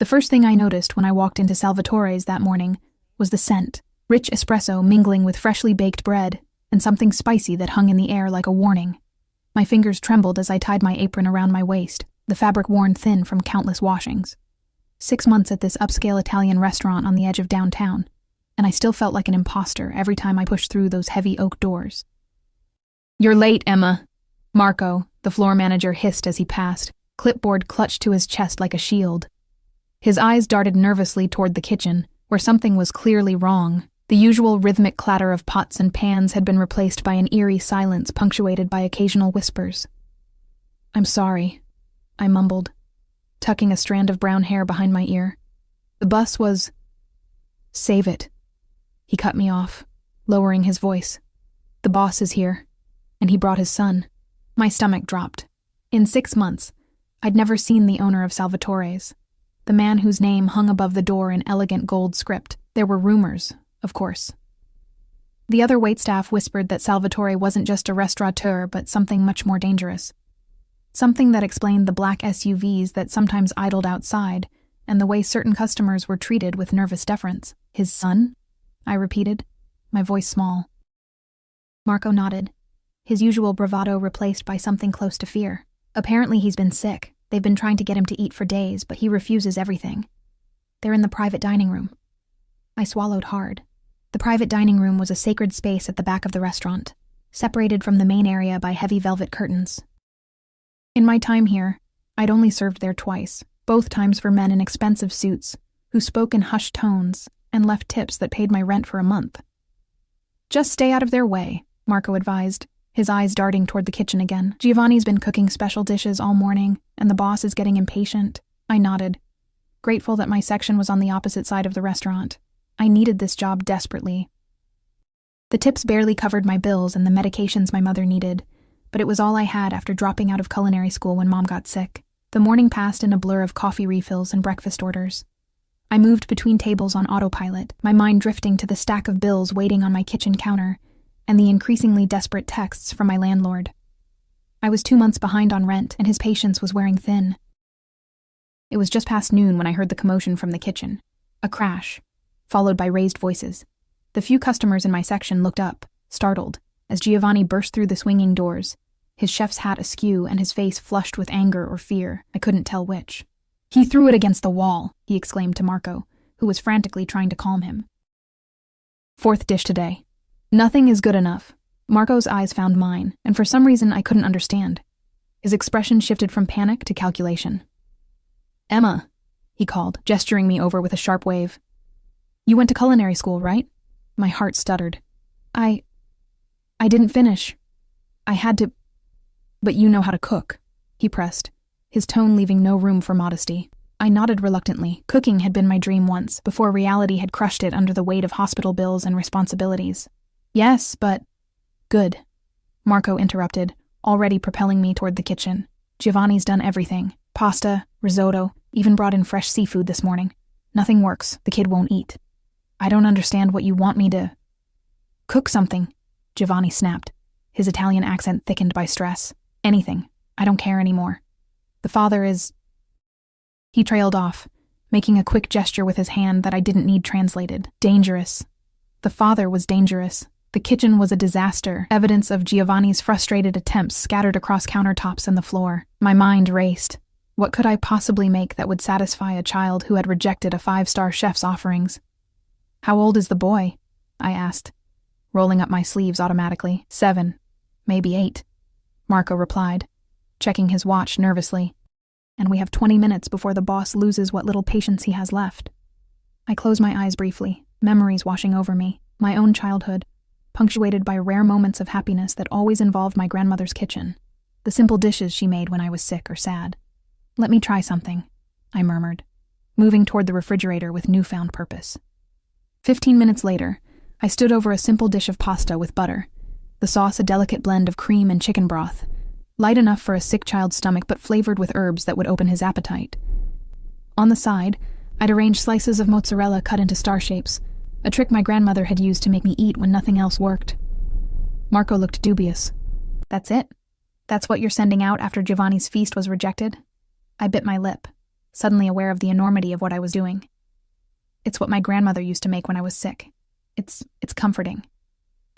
The first thing I noticed when I walked into Salvatore's that morning was the scent, rich espresso mingling with freshly baked bread, and something spicy that hung in the air like a warning. My fingers trembled as I tied my apron around my waist, the fabric worn thin from countless washings. 6 months at this upscale Italian restaurant on the edge of downtown, and I still felt like an imposter every time I pushed through those heavy oak doors. "You're late, Emma," Marco, the floor manager, hissed as he passed, clipboard clutched to his chest like a shield. His eyes darted nervously toward the kitchen, where something was clearly wrong. The usual rhythmic clatter of pots and pans had been replaced by an eerie silence punctuated by occasional whispers. "I'm sorry," I mumbled, tucking a strand of brown hair behind my ear. "The bus was—" "Save it." He cut me off, lowering his voice. "The boss is here," and he brought his son. My stomach dropped. In 6 months, I'd never seen the owner of Salvatore's, the man whose name hung above the door in elegant gold script. There were rumors, of course. The other waitstaff whispered that Salvatore wasn't just a restaurateur, but something much more dangerous. Something that explained the black SUVs that sometimes idled outside, and the way certain customers were treated with nervous deference. "His son?" I repeated, my voice small. Marco nodded, his usual bravado replaced by something close to fear. "Apparently he's been sick. They've been trying to get him to eat for days, but he refuses everything. They're in the private dining room." I swallowed hard. The private dining room was a sacred space at the back of the restaurant, separated from the main area by heavy velvet curtains. In my time here, I'd only served there twice, both times for men in expensive suits, who spoke in hushed tones and left tips that paid my rent for a month. "Just stay out of their way," Marco advised, his eyes darting toward the kitchen again. "Giovanni's been cooking special dishes all morning, and the boss is getting impatient." I nodded, grateful that my section was on the opposite side of the restaurant. I needed this job desperately. The tips barely covered my bills and the medications my mother needed, but it was all I had after dropping out of culinary school when Mom got sick. The morning passed in a blur of coffee refills and breakfast orders. I moved between tables on autopilot, my mind drifting to the stack of bills waiting on my kitchen counter, and the increasingly desperate texts from my landlord. I was 2 months behind on rent, and his patience was wearing thin. It was just past noon when I heard the commotion from the kitchen. A crash, followed by raised voices. The few customers in my section looked up, startled, as Giovanni burst through the swinging doors, his chef's hat askew and his face flushed with anger or fear. I couldn't tell which. "He threw it against the wall," he exclaimed to Marco, who was frantically trying to calm him. "4th dish today. Nothing is good enough." Marco's eyes found mine, and for some reason I couldn't understand. His expression shifted from panic to calculation. "Emma," he called, gesturing me over with a sharp wave. "You went to culinary school, right?" My heart stuttered. I didn't finish. I had to—" "But you know how to cook," he pressed, his tone leaving no room for modesty. I nodded reluctantly. Cooking had been my dream once, before reality had crushed it under the weight of hospital bills and responsibilities. "Yes, but—" "Good," Marco interrupted, already propelling me toward the kitchen. "Giovanni's done everything. Pasta, risotto, even brought in fresh seafood this morning. Nothing works. The kid won't eat." "I don't understand what you want me to—" "Cook something," Giovanni snapped, his Italian accent thickened by stress. "Anything. I don't care anymore. The father is—" He trailed off, making a quick gesture with his hand that I didn't need translated. "Dangerous." The father was dangerous. The kitchen was a disaster, evidence of Giovanni's frustrated attempts scattered across countertops and the floor. My mind raced. What could I possibly make that would satisfy a child who had rejected a 5-star chef's offerings? "How old is the boy?" I asked, rolling up my sleeves automatically. 7, maybe 8, Marco replied, checking his watch nervously. "And we have 20 minutes before the boss loses what little patience he has left." I closed my eyes briefly, memories washing over me, my own childhood, punctuated by rare moments of happiness that always involved my grandmother's kitchen, the simple dishes she made when I was sick or sad. "Let me try something," I murmured, moving toward the refrigerator with newfound purpose. 15 minutes later, I stood over a simple dish of pasta with butter, the sauce a delicate blend of cream and chicken broth, light enough for a sick child's stomach but flavored with herbs that would open his appetite. On the side, I'd arranged slices of mozzarella cut into star shapes, a trick my grandmother had used to make me eat when nothing else worked. Marco looked dubious. "That's it? That's what you're sending out after Giovanni's feast was rejected?" I bit my lip, suddenly aware of the enormity of what I was doing. It's what my grandmother used to make when I was sick. It's comforting.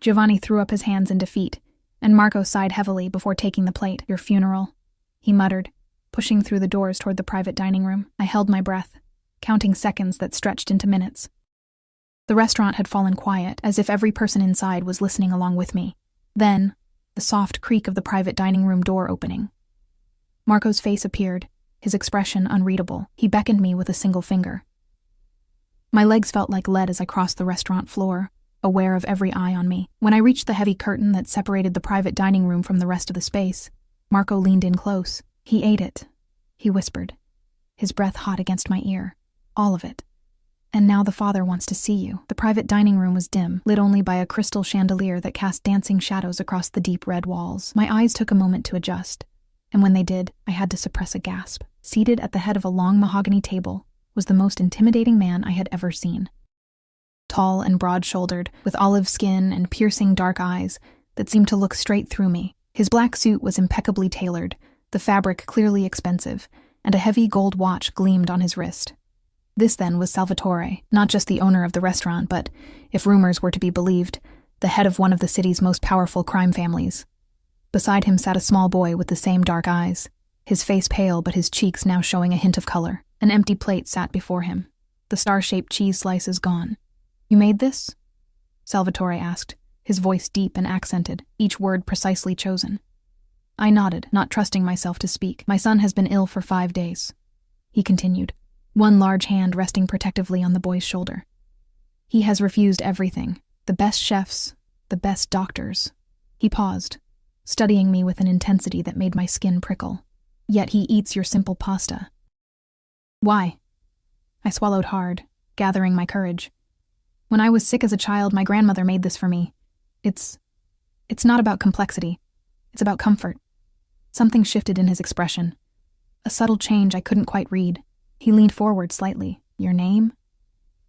Giovanni threw up his hands in defeat, and Marco sighed heavily before taking the plate. Your funeral, he muttered, pushing through the doors toward the private dining room. I held my breath, counting seconds that stretched into minutes. The restaurant had fallen quiet, as if every person inside was listening along with me. Then, the soft creak of the private dining room door opening. Marco's face appeared, his expression unreadable. He beckoned me with a single finger. My legs felt like lead as I crossed the restaurant floor, aware of every eye on me. When I reached the heavy curtain that separated the private dining room from the rest of the space, Marco leaned in close. He ate it, he whispered, his breath hot against my ear. All of it. And now the father wants to see you. The private dining room was dim, lit only by a crystal chandelier that cast dancing shadows across the deep red walls. My eyes took a moment to adjust, and when they did, I had to suppress a gasp. Seated at the head of a long mahogany table was the most intimidating man I had ever seen. Tall and broad-shouldered, with olive skin and piercing dark eyes that seemed to look straight through me. His black suit was impeccably tailored, the fabric clearly expensive, and a heavy gold watch gleamed on his wrist. This, then, was Salvatore, not just the owner of the restaurant, but, if rumors were to be believed, the head of one of the city's most powerful crime families. Beside him sat a small boy with the same dark eyes, his face pale but his cheeks now showing a hint of color. An empty plate sat before him, the star-shaped cheese slices gone. You made this? Salvatore asked, his voice deep and accented, each word precisely chosen. I nodded, not trusting myself to speak. My son has been ill for 5 days, he continued, one large hand resting protectively on the boy's shoulder. He has refused everything, the best chefs, the best doctors. He paused, studying me with an intensity that made my skin prickle. Yet he eats your simple pasta. Why? I swallowed hard, gathering my courage. When I was sick as a child, my grandmother made this for me. It's not about complexity. It's about comfort. Something shifted in his expression. A subtle change I couldn't quite read. He leaned forward slightly. Your name?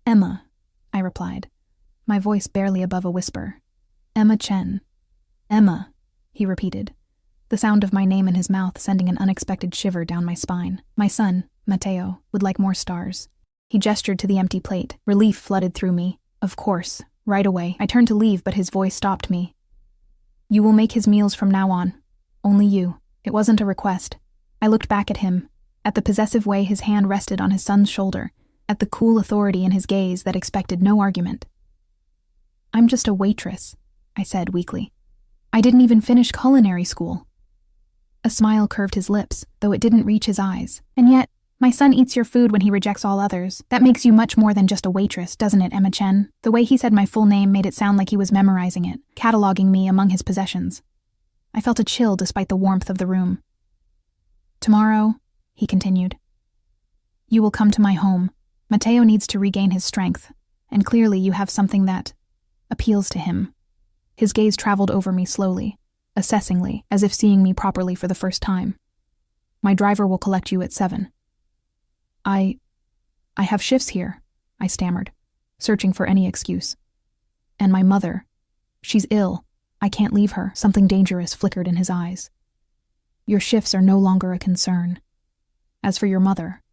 Emma, I replied, my voice barely above a whisper. Emma Chen. Emma, he repeated, the sound of my name in his mouth sending an unexpected shiver down my spine. My son, Matteo, would like more stars. He gestured to the empty plate. Relief flooded through me. Of course, right away. I turned to leave, but his voice stopped me. You will make his meals from now on. Only you. It wasn't a request. I looked back at him, at the possessive way his hand rested on his son's shoulder, at the cool authority in his gaze that expected no argument. I'm just a waitress, I said weakly. I didn't even finish culinary school. A smile curved his lips, though it didn't reach his eyes. And yet, my son eats your food when he rejects all others. That makes you much more than just a waitress, doesn't it, Emma Chen? The way he said my full name made it sound like he was memorizing it, cataloging me among his possessions. I felt a chill despite the warmth of the room. Tomorrow, he continued, you will come to my home. Matteo needs to regain his strength, and clearly you have something that appeals to him. His gaze traveled over me slowly, assessingly, as if seeing me properly for the first time. My driver will collect you at 7. I have shifts here, I stammered, searching for any excuse. And my mother, she's ill. I can't leave her. Something dangerous flickered in his eyes. Your shifts are no longer a concern. As for your mother,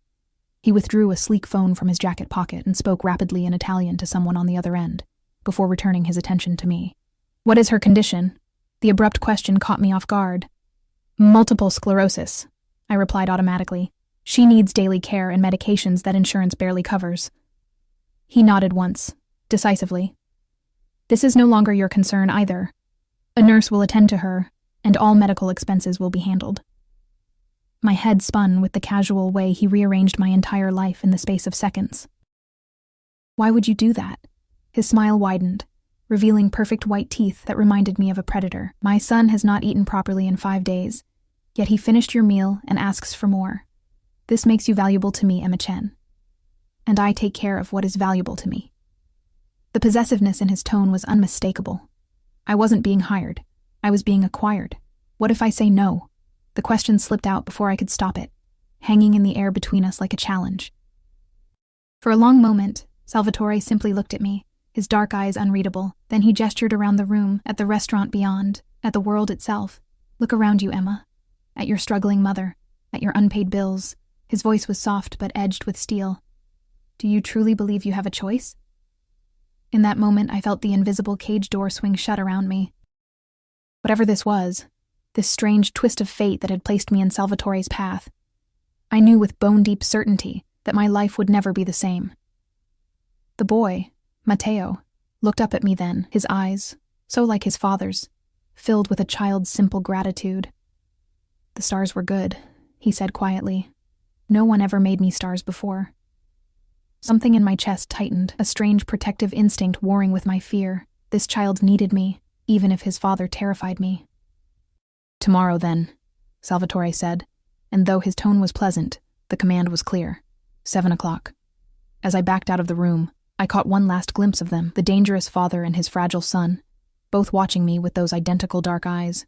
he withdrew a sleek phone from his jacket pocket and spoke rapidly in Italian to someone on the other end, before returning his attention to me. What is her condition? The abrupt question caught me off guard. Multiple sclerosis, I replied automatically. She needs daily care and medications that insurance barely covers. He nodded once, decisively. This is no longer your concern either. A nurse will attend to her, and all medical expenses will be handled. My head spun with the casual way he rearranged my entire life in the space of seconds. Why would you do that? His smile widened, revealing perfect white teeth that reminded me of a predator. My son has not eaten properly in 5 days, yet he finished your meal and asks for more. This makes you valuable to me, Emma Chen. And I take care of what is valuable to me. The possessiveness in his tone was unmistakable. I wasn't being hired. I was being acquired. What if I say no? The question slipped out before I could stop it, hanging in the air between us like a challenge. For a long moment, Salvatore simply looked at me, his dark eyes unreadable. Then he gestured around the room, at the restaurant beyond, at the world itself. Look around you, Emma. At your struggling mother, at your unpaid bills, His voice was soft but edged with steel. "Do you truly believe you have a choice?" In that moment, I felt the invisible cage door swing shut around me. Whatever this was, this strange twist of fate that had placed me in Salvatore's path, I knew with bone-deep certainty that my life would never be the same. The boy, Matteo, looked up at me then, his eyes, so like his father's, filled with a child's simple gratitude. "The stars were good," he said quietly. "No one ever made me stars before." Something in my chest tightened, a strange protective instinct warring with my fear. This child needed me, even if his father terrified me. "Tomorrow, then," Salvatore said, and though his tone was pleasant, the command was clear. 7 o'clock. As I backed out of the room, I caught one last glimpse of them, the dangerous father and his fragile son, both watching me with those identical dark eyes.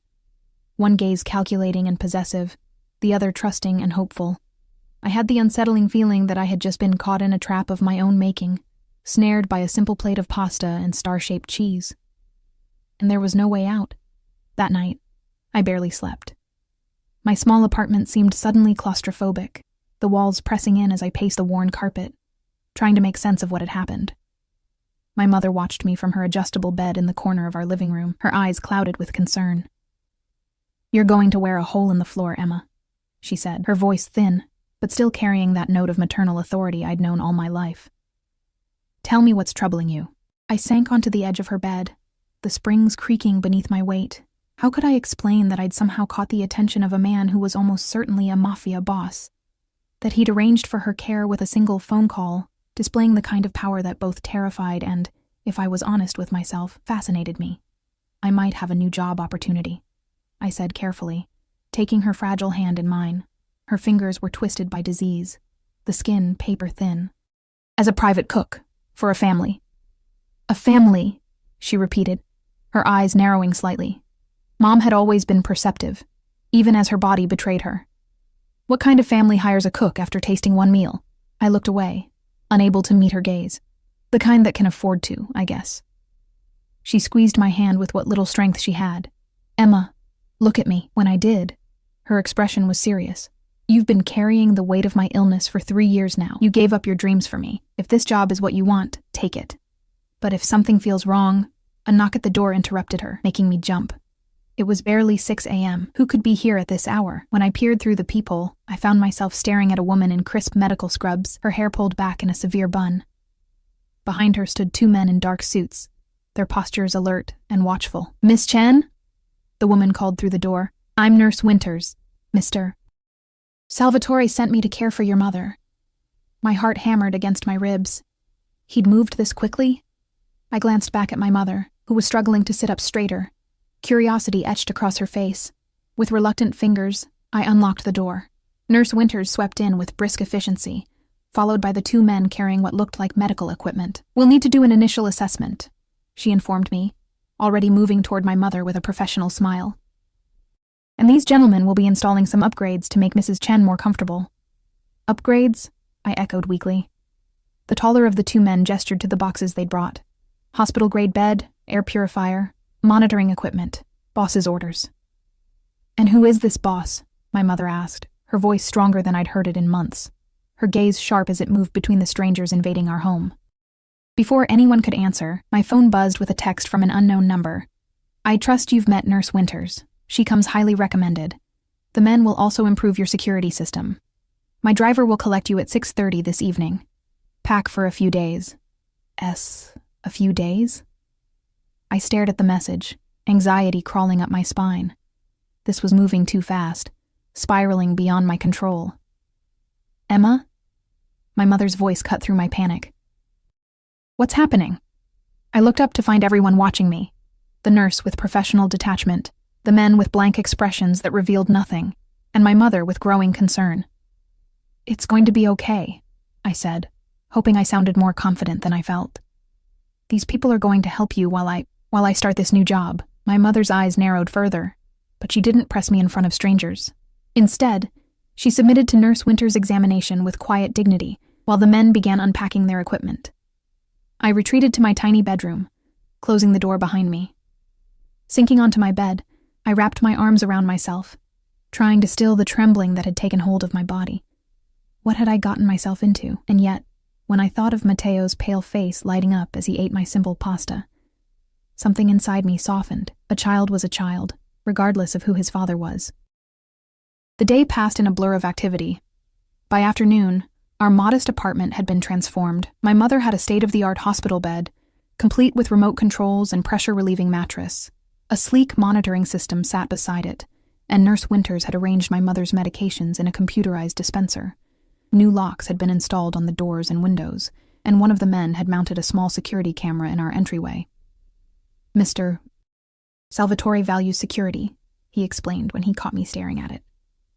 One gaze calculating and possessive, the other trusting and hopeful. I had the unsettling feeling that I had just been caught in a trap of my own making, snared by a simple plate of pasta and star-shaped cheese. And there was no way out. That night, I barely slept. My small apartment seemed suddenly claustrophobic, the walls pressing in as I paced the worn carpet, trying to make sense of what had happened. My mother watched me from her adjustable bed in the corner of our living room, her eyes clouded with concern. "You're going to wear a hole in the floor, Emma," she said, her voice thin, but still carrying that note of maternal authority I'd known all my life. "Tell me what's troubling you." I sank onto the edge of her bed, the springs creaking beneath my weight. How could I explain that I'd somehow caught the attention of a man who was almost certainly a Mafia boss? That he'd arranged for her care with a single phone call, displaying the kind of power that both terrified and, if I was honest with myself, fascinated me. "I might have a new job opportunity," I said carefully, taking her fragile hand in mine. Her fingers were twisted by disease, the skin paper thin. "As a private cook, for a family." "A family," she repeated, her eyes narrowing slightly. Mom had always been perceptive, even as her body betrayed her. "What kind of family hires a cook after tasting one meal?" I looked away, unable to meet her gaze. "The kind that can afford to, I guess." She squeezed my hand with what little strength she had. "Emma, look at me." When I did, her expression was serious. "You've been carrying the weight of my illness for 3 years now. You gave up your dreams for me. If this job is what you want, take it. But if something feels wrong..." A knock at the door interrupted her, making me jump. It was barely 6 a.m. Who could be here at this hour? When I peered through the peephole, I found myself staring at a woman in crisp medical scrubs, her hair pulled back in a severe bun. Behind her stood 2 men in dark suits, their postures alert and watchful. "Miss Chen?" the woman called through the door. "I'm Nurse Winters, Mr. Salvatore sent me to care for your mother." My heart hammered against my ribs. He'd moved this quickly? I glanced back at my mother, who was struggling to sit up straighter. Curiosity etched across her face. With reluctant fingers, I unlocked the door. Nurse Winters swept in with brisk efficiency, followed by the 2 men carrying what looked like medical equipment. "We'll need to do an initial assessment," she informed me, already moving toward my mother with a professional smile. "And these gentlemen will be installing some upgrades to make Mrs. Chen more comfortable." "Upgrades?" I echoed weakly. The taller of the 2 men gestured to the boxes they'd brought. "Hospital-grade bed, air purifier, monitoring equipment, boss's orders." "And who is this boss?" my mother asked, her voice stronger than I'd heard it in months, her gaze sharp as it moved between the strangers invading our home. Before anyone could answer, my phone buzzed with a text from an unknown number. "I trust you've met Nurse Winters. She comes highly recommended. The men will also improve your security system. My driver will collect you at 6:30 this evening. Pack for a few days." A few days? I stared at the message, anxiety crawling up my spine. This was moving too fast, spiraling beyond my control. "Emma?" My mother's voice cut through my panic. "What's happening?" I looked up to find everyone watching me, the nurse with professional detachment, the men with blank expressions that revealed nothing, and my mother with growing concern. "It's going to be okay," I said, hoping I sounded more confident than I felt. "These people are going to help you while I start this new job." My mother's eyes narrowed further, but she didn't press me in front of strangers. Instead, she submitted to Nurse Winter's examination with quiet dignity, while the men began unpacking their equipment. I retreated to my tiny bedroom, closing the door behind me. Sinking onto my bed, I wrapped my arms around myself, trying to still the trembling that had taken hold of my body. What had I gotten myself into? And yet, when I thought of Matteo's pale face lighting up as he ate my simple pasta, something inside me softened. A child was a child, regardless of who his father was. The day passed in a blur of activity. By afternoon, our modest apartment had been transformed. My mother had a state-of-the-art hospital bed, complete with remote controls and pressure-relieving mattress. A sleek monitoring system sat beside it, and Nurse Winters had arranged my mother's medications in a computerized dispenser. New locks had been installed on the doors and windows, and one of the men had mounted a small security camera in our entryway. Mr. Salvatore values security, he explained when he caught me staring at it.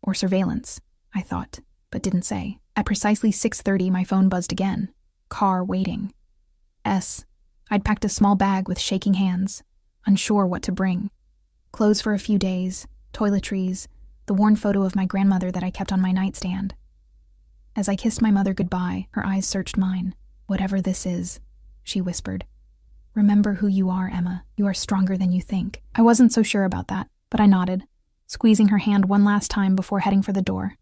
Or surveillance, I thought, but didn't say. At precisely 6:30, my phone buzzed again. Car waiting. I'd packed a small bag with shaking hands, unsure what to bring. Clothes for a few days, toiletries, the worn photo of my grandmother that I kept on my nightstand. As I kissed my mother goodbye, her eyes searched mine. Whatever this is, she whispered. Remember who you are, Emma. You are stronger than you think. I wasn't so sure about that, but I nodded, squeezing her hand one last time before heading for the door.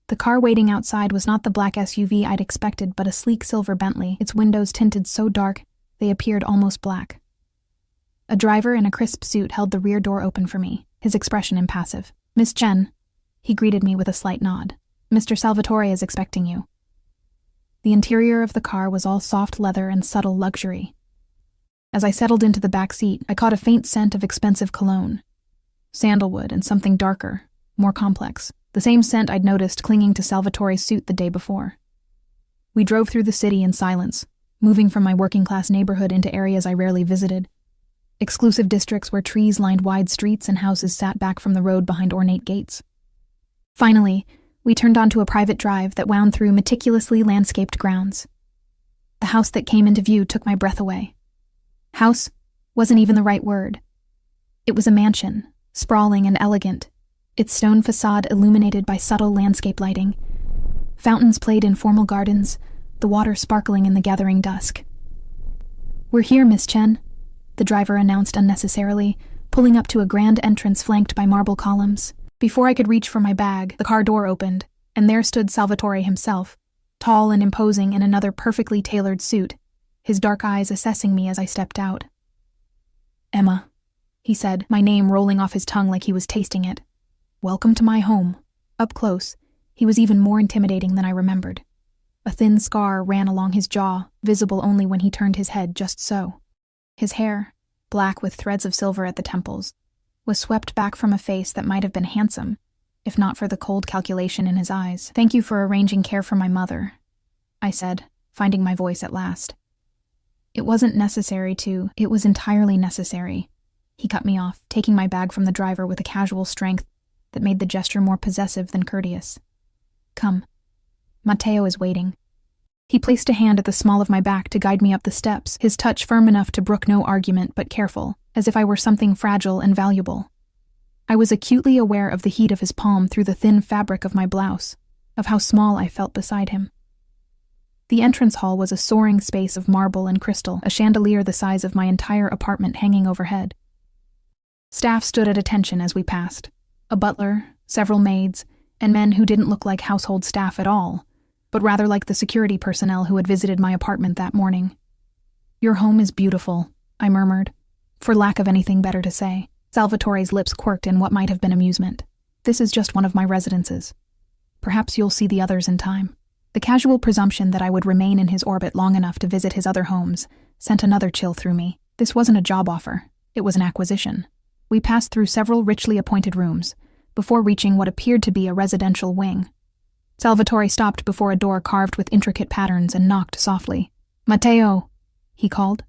The car waiting outside was not the black SUV I'd expected, but a sleek silver Bentley, its windows tinted so dark they appeared almost black. A driver in a crisp suit held the rear door open for me, his expression impassive. Miss Chen, he greeted me with a slight nod. Mr. Salvatore is expecting you. The interior of the car was all soft leather and subtle luxury. As I settled into the back seat, I caught a faint scent of expensive cologne. Sandalwood and something darker, more complex. The same scent I'd noticed clinging to Salvatore's suit the day before. We drove through the city in silence, moving from my working-class neighborhood into areas I rarely visited. Exclusive districts where trees lined wide streets and houses sat back from the road behind ornate gates. Finally, we turned onto a private drive that wound through meticulously landscaped grounds. The house that came into view took my breath away. House wasn't even the right word. It was a mansion, sprawling and elegant, its stone facade illuminated by subtle landscape lighting. Fountains played in formal gardens, the water sparkling in the gathering dusk. We're here, Miss Chen, the driver announced unnecessarily, pulling up to a grand entrance flanked by marble columns. Before I could reach for my bag, the car door opened, and there stood Salvatore himself, tall and imposing in another perfectly tailored suit, his dark eyes assessing me as I stepped out. Emma, he said, my name rolling off his tongue like he was tasting it. Welcome to my home. Up close, he was even more intimidating than I remembered. A thin scar ran along his jaw, visible only when he turned his head just so. His hair, black with threads of silver at the temples, was swept back from a face that might have been handsome, if not for the cold calculation in his eyes. Thank you for arranging care for my mother, I said, finding my voice at last. It wasn't necessary to, it was entirely necessary. He cut me off, taking my bag from the driver with a casual strength that made the gesture more possessive than courteous. Come. Matteo is waiting. He placed a hand at the small of my back to guide me up the steps, his touch firm enough to brook no argument but careful, as if I were something fragile and valuable. I was acutely aware of the heat of his palm through the thin fabric of my blouse, of how small I felt beside him. The entrance hall was a soaring space of marble and crystal, a chandelier the size of my entire apartment hanging overhead. Staff stood at attention as we passed. A butler, several maids, and men who didn't look like household staff at all, but rather like the security personnel who had visited my apartment that morning. Your home is beautiful, I murmured, for lack of anything better to say. Salvatore's lips quirked in what might have been amusement. This is just one of my residences. Perhaps you'll see the others in time. The casual presumption that I would remain in his orbit long enough to visit his other homes sent another chill through me. This wasn't a job offer. It was an acquisition. We passed through several richly appointed rooms, before reaching what appeared to be a residential wing. Salvatore stopped before a door carved with intricate patterns and knocked softly. Matteo, he called,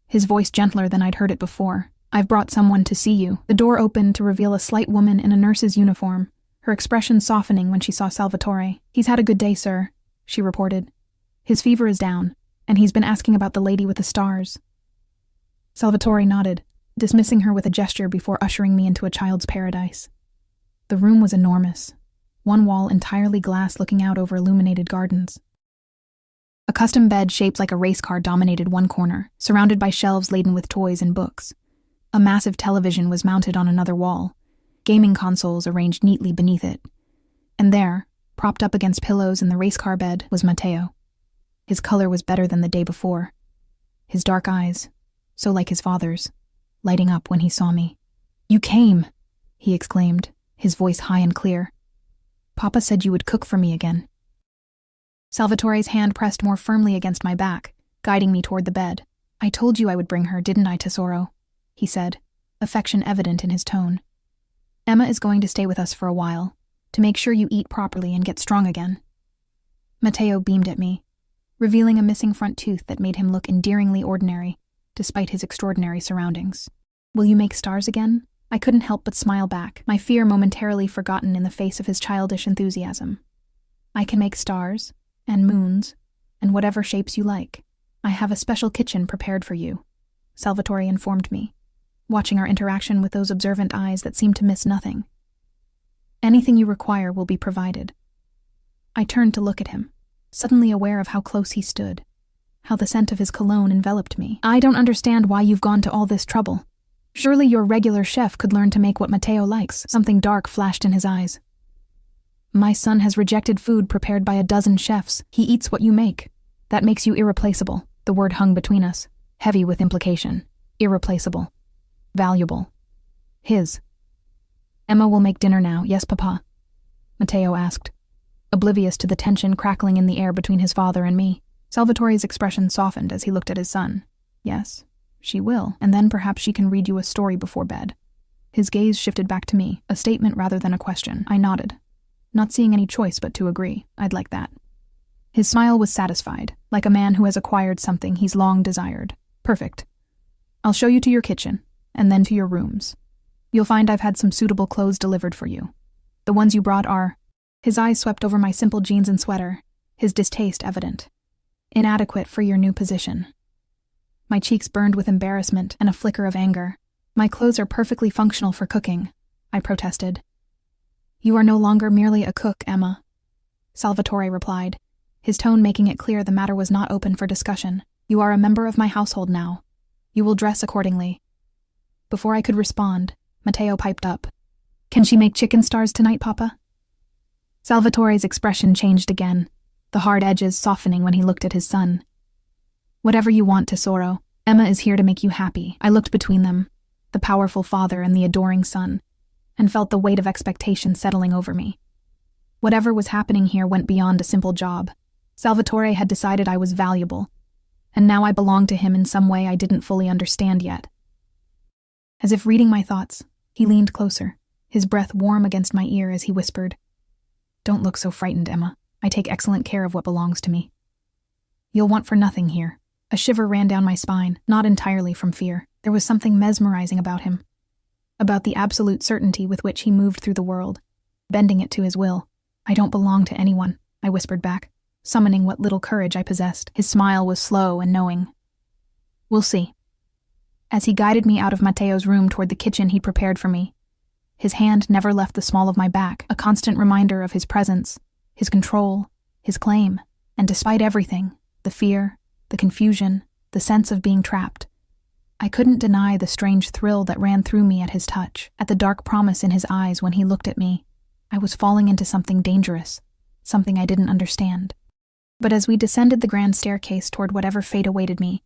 his voice gentler than I'd heard it before. I've brought someone to see you. The door opened to reveal a slight woman in a nurse's uniform, her expression softening when she saw Salvatore. He's had a good day, sir, she reported. His fever is down, and he's been asking about the lady with the stars. Salvatore nodded, dismissing her with a gesture before ushering me into a child's paradise. The room was enormous, one wall entirely glass looking out over illuminated gardens. A custom bed shaped like a race car dominated one corner, surrounded by shelves laden with toys and books. A massive television was mounted on another wall, gaming consoles arranged neatly beneath it. And there, Propped up against pillows in the race car bed was Matteo. His color was better than the day before. His dark eyes, so like his father's, lighting up when he saw me. "You came!" he exclaimed, his voice high and clear. "Papa said you would cook for me again." Salvatore's hand pressed more firmly against my back, guiding me toward the bed. "I told you I would bring her, didn't I, tesoro?" he said, affection evident in his tone. "Emma is going to stay with us for a while, to make sure you eat properly and get strong again." Matteo beamed at me, revealing a missing front tooth that made him look endearingly ordinary, despite his extraordinary surroundings. "Will you make stars again?" I couldn't help but smile back, my fear momentarily forgotten in the face of his childish enthusiasm. "I can make stars, and moons, and whatever shapes you like. I have a special kitchen prepared for you," Salvatore informed me, watching our interaction with those observant eyes that seemed to miss nothing. "Anything you require will be provided." I turned to look at him, suddenly aware of how close he stood, how the scent of his cologne enveloped me. "I don't understand why you've gone to all this trouble. Surely your regular chef could learn to make what Matteo likes." Something dark flashed in his eyes. "My son has rejected food prepared by a dozen chefs. He eats what you make. That makes you irreplaceable." The word hung between us, heavy with implication. Irreplaceable. Valuable. His. "Emma will make dinner now, yes, Papa?" Matteo asked, oblivious to the tension crackling in the air between his father and me. Salvatore's expression softened as he looked at his son. "Yes, she will, and then perhaps she can read you a story before bed." His gaze shifted back to me, a statement rather than a question. I nodded, not seeing any choice but to agree. I'd like that. His smile was satisfied, like a man who has acquired something he's long desired. "Perfect. I'll show you to your kitchen, and then to your rooms. You'll find I've had some suitable clothes delivered for you. The ones you brought are—" His eyes swept over my simple jeans and sweater, his distaste evident. "Inadequate for your new position." My cheeks burned with embarrassment and a flicker of anger. "My clothes are perfectly functional for cooking," I protested. "You are no longer merely a cook, Emma," Salvatore replied, his tone making it clear the matter was not open for discussion. "You are a member of my household now. You will dress accordingly." Before I could respond, Matteo piped up. "Can she make chicken stars tonight, Papa?" Salvatore's expression changed again, the hard edges softening when he looked at his son. "Whatever you want, tesoro. Emma is here to make you happy." I looked between them, the powerful father and the adoring son, and felt the weight of expectation settling over me. Whatever was happening here went beyond a simple job. Salvatore had decided I was valuable, and now I belonged to him in some way I didn't fully understand yet. As if reading my thoughts, he leaned closer, his breath warm against my ear as he whispered, "Don't look so frightened, Emma. I take excellent care of what belongs to me. You'll want for nothing here." A shiver ran down my spine, not entirely from fear. There was something mesmerizing about him, about the absolute certainty with which he moved through the world, bending it to his will. "I don't belong to anyone," I whispered back, summoning what little courage I possessed. His smile was slow and knowing. "We'll see." As he guided me out of Matteo's room toward the kitchen he'd prepared for me, his hand never left the small of my back, a constant reminder of his presence, his control, his claim, and despite everything, the fear, the confusion, the sense of being trapped, I couldn't deny the strange thrill that ran through me at his touch, at the dark promise in his eyes when he looked at me. I was falling into something dangerous, something I didn't understand. But as we descended the grand staircase toward whatever fate awaited me,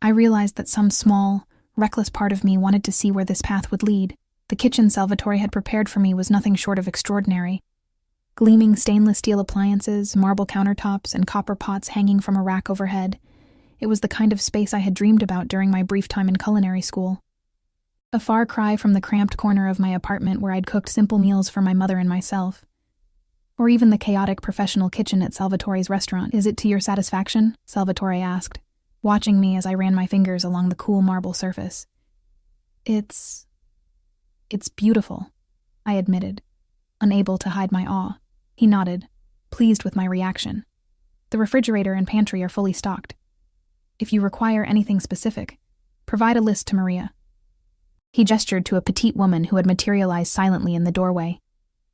I realized that some small, reckless part of me wanted to see where this path would lead. The kitchen Salvatore had prepared for me was nothing short of extraordinary. Gleaming stainless steel appliances, marble countertops, and copper pots hanging from a rack overhead. It was the kind of space I had dreamed about during my brief time in culinary school. A far cry from the cramped corner of my apartment where I'd cooked simple meals for my mother and myself. Or even the chaotic professional kitchen at Salvatore's restaurant. "Is it to your satisfaction?" Salvatore asked, watching me as I ran my fingers along the cool marble surface. It's beautiful," I admitted, unable to hide my awe. He nodded, pleased with my reaction. "The refrigerator and pantry are fully stocked. If you require anything specific, provide a list to Maria." He gestured to a petite woman who had materialized silently in the doorway.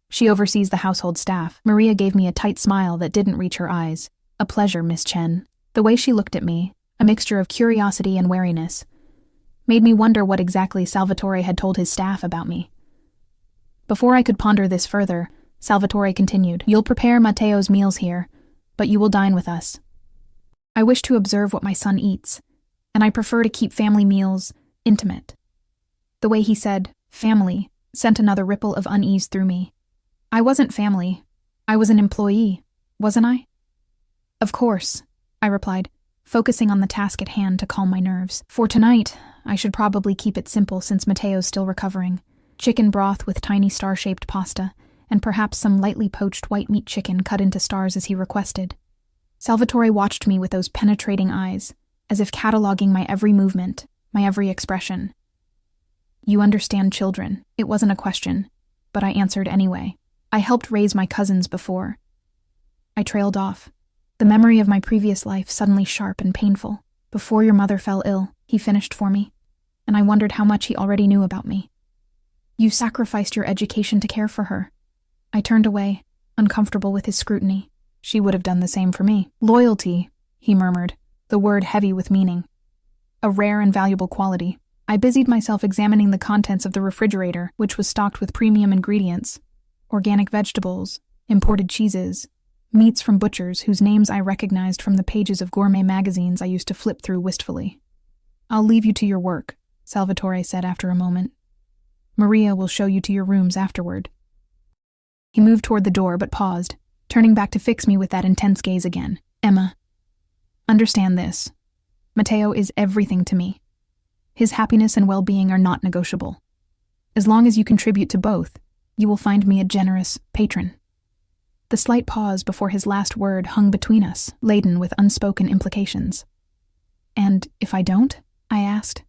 "She oversees the household staff." Maria gave me a tight smile that didn't reach her eyes. "A pleasure, Miss Chen." The way she looked at me, a mixture of curiosity and wariness, made me wonder what exactly Salvatore had told his staff about me. Before I could ponder this further, Salvatore continued. You'll prepare Matteo's meals here, but you will dine with us. I wish to observe what my son eats, and I prefer to keep family meals intimate. The way he said, family, sent another ripple of unease through me. I wasn't family. I was an employee, wasn't I? Of course, I replied, focusing on the task at hand to calm my nerves. For tonight, I should probably keep it simple since Matteo's still recovering. Chicken broth with tiny star-shaped pasta, and perhaps some lightly poached white meat chicken cut into stars as he requested. Salvatore watched me with those penetrating eyes, as if cataloging my every movement, my every expression. You understand children. It wasn't a question, but I answered anyway. I helped raise my cousins before. I trailed off, the memory of my previous life suddenly sharp and painful. Before your mother fell ill, he finished for me, and I wondered how much he already knew about me. You sacrificed your education to care for her. I turned away, uncomfortable with his scrutiny. She would have done the same for me. Loyalty, he murmured, the word heavy with meaning. A rare and valuable quality. I busied myself examining the contents of the refrigerator, which was stocked with premium ingredients, organic vegetables, imported cheeses, meats from butchers whose names I recognized from the pages of gourmet magazines I used to flip through wistfully. I'll leave you to your work, Salvatore said after a moment. Maria will show you to your rooms afterward. He moved toward the door but paused, turning back to fix me with that intense gaze again. Emma, understand this. Matteo is everything to me. His happiness and well-being are not negotiable. As long as you contribute to both, you will find me a generous patron. The slight pause before his last word hung between us, laden with unspoken implications. And if I don't? I asked,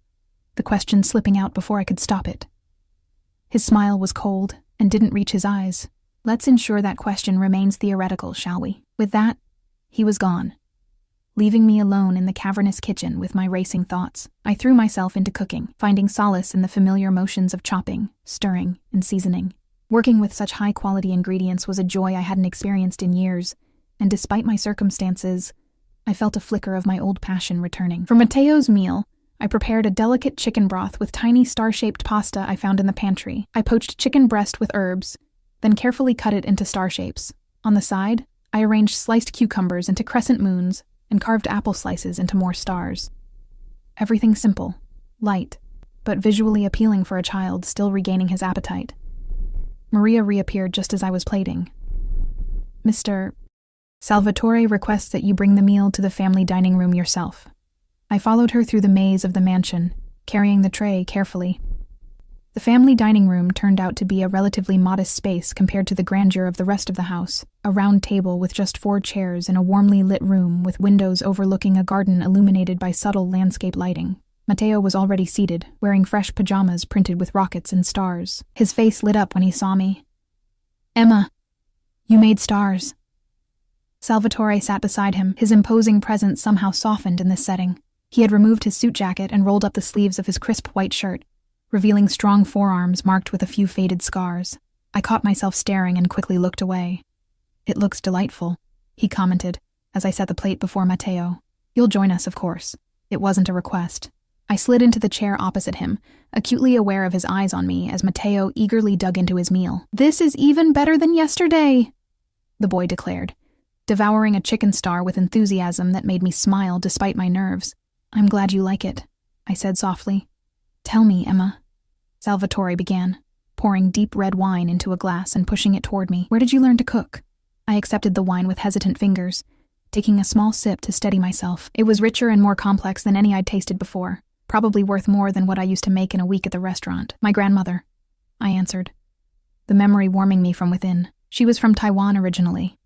the question slipping out before I could stop it. His smile was cold and didn't reach his eyes. Let's ensure that question remains theoretical, shall we? With that, he was gone, leaving me alone in the cavernous kitchen with my racing thoughts. I threw myself into cooking, finding solace in the familiar motions of chopping, stirring, and seasoning. Working with such high-quality ingredients was a joy I hadn't experienced in years, and despite my circumstances, I felt a flicker of my old passion returning. For Matteo's meal, I prepared a delicate chicken broth with tiny star-shaped pasta I found in the pantry. I poached chicken breast with herbs, then carefully cut it into star shapes. On the side, I arranged sliced cucumbers into crescent moons and carved apple slices into more stars. Everything simple, light, but visually appealing for a child still regaining his appetite. Maria reappeared just as I was plating. Mr. Salvatore requests that you bring the meal to the family dining room yourself. I followed her through the maze of the mansion, carrying the tray carefully. The family dining room turned out to be a relatively modest space compared to the grandeur of the rest of the house, a round table with just 4 chairs in a warmly lit room with windows overlooking a garden illuminated by subtle landscape lighting. Matteo was already seated, wearing fresh pajamas printed with rockets and stars. His face lit up when he saw me. Emma, you made stars. Salvatore sat beside him, his imposing presence somehow softened in this setting. He had removed his suit jacket and rolled up the sleeves of his crisp white shirt, revealing strong forearms marked with a few faded scars. I caught myself staring and quickly looked away. It looks delightful, he commented, as I set the plate before Matteo. You'll join us, of course. It wasn't a request. I slid into the chair opposite him, acutely aware of his eyes on me as Matteo eagerly dug into his meal. This is even better than yesterday, the boy declared, devouring a chicken star with enthusiasm that made me smile despite my nerves. I'm glad you like it, I said softly. Tell me, Emma, Salvatore began, pouring deep red wine into a glass and pushing it toward me. Where did you learn to cook? I accepted the wine with hesitant fingers, taking a small sip to steady myself. It was richer and more complex than any I'd tasted before, probably worth more than what I used to make in a week at the restaurant. My grandmother, I answered, the memory warming me from within. She was from Taiwan originally.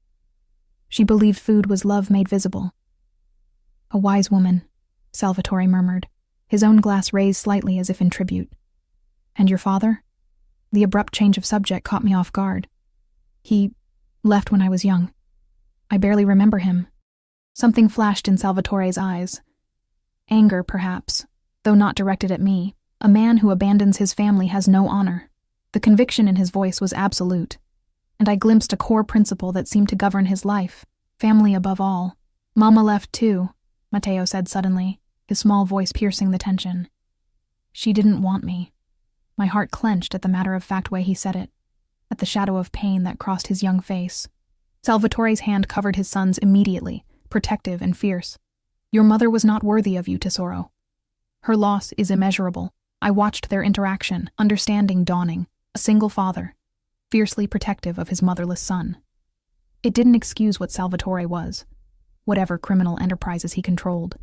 She believed food was love made visible. A wise woman, Salvatore murmured, his own glass raised slightly as if in tribute. And your father? The abrupt change of subject caught me off guard. He left when I was young. I barely remember him. Something flashed in Salvatore's eyes. Anger, perhaps, though not directed at me. A man who abandons his family has no honor. The conviction in his voice was absolute, and I glimpsed a core principle that seemed to govern his life. Family above all. Mama left too, Matteo said suddenly, his small voice piercing the tension. She didn't want me. My heart clenched at the matter-of-fact way he said it. at the shadow of pain that crossed his young face. Salvatore's hand covered his son's immediately, protective and fierce. "Your mother was not worthy of you, Tesoro. Her loss is immeasurable." I watched their interaction, understanding dawning. A single father, fiercely protective of his motherless son. It didn't excuse what Salvatore was, whatever criminal enterprises he controlled,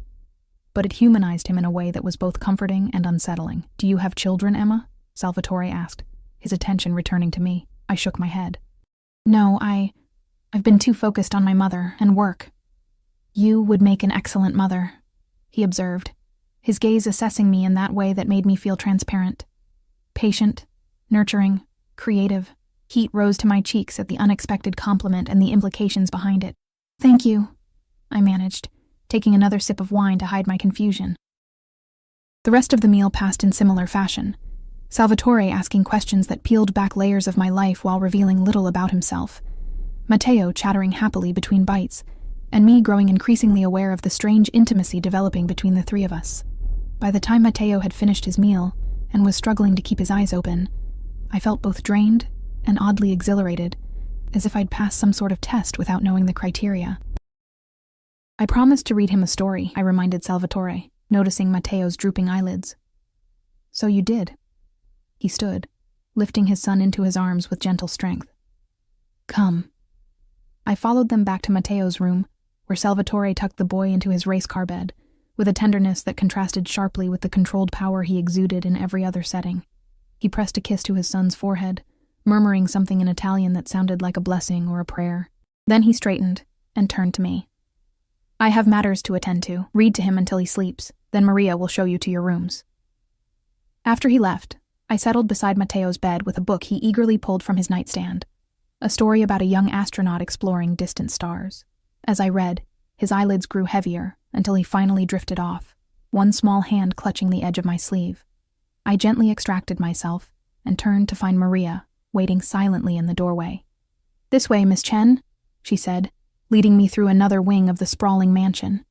but it humanized him in a way that was both comforting and unsettling. "Do you have children, Emma?" Salvatore asked, his attention returning to me. I shook my head. "No, I've been too focused on my mother and work." "You would make an excellent mother," he observed, his gaze assessing me in that way that made me feel transparent. Patient, nurturing, creative. Heat rose to my cheeks at the unexpected compliment and the implications behind it. "Thank you," I managed, taking another sip of wine to hide my confusion. The rest of the meal passed in similar fashion, Salvatore asking questions that peeled back layers of my life while revealing little about himself, Matteo chattering happily between bites, and me growing increasingly aware of the strange intimacy developing between the three of us. By the time Matteo had finished his meal and was struggling to keep his eyes open, I felt both drained and oddly exhilarated, as if I'd passed some sort of test without knowing the criteria. "I promised to read him a story," I reminded Salvatore, noticing Matteo's drooping eyelids. "So you did." He stood, lifting his son into his arms with gentle strength. "Come." I followed them back to Matteo's room, where Salvatore tucked the boy into his race car bed, with a tenderness that contrasted sharply with the controlled power he exuded in every other setting. He pressed a kiss to his son's forehead, murmuring something in Italian that sounded like a blessing or a prayer. Then he straightened and turned to me. "I have matters to attend to. Read to him until he sleeps. Then Maria will show you to your rooms." After he left, I settled beside Matteo's bed with a book he eagerly pulled from his nightstand, a story about a young astronaut exploring distant stars. As I read, his eyelids grew heavier until he finally drifted off, one small hand clutching the edge of my sleeve. I gently extracted myself and turned to find Maria, waiting silently in the doorway. "This way, Miss Chen," she said, leading me through another wing of the sprawling mansion.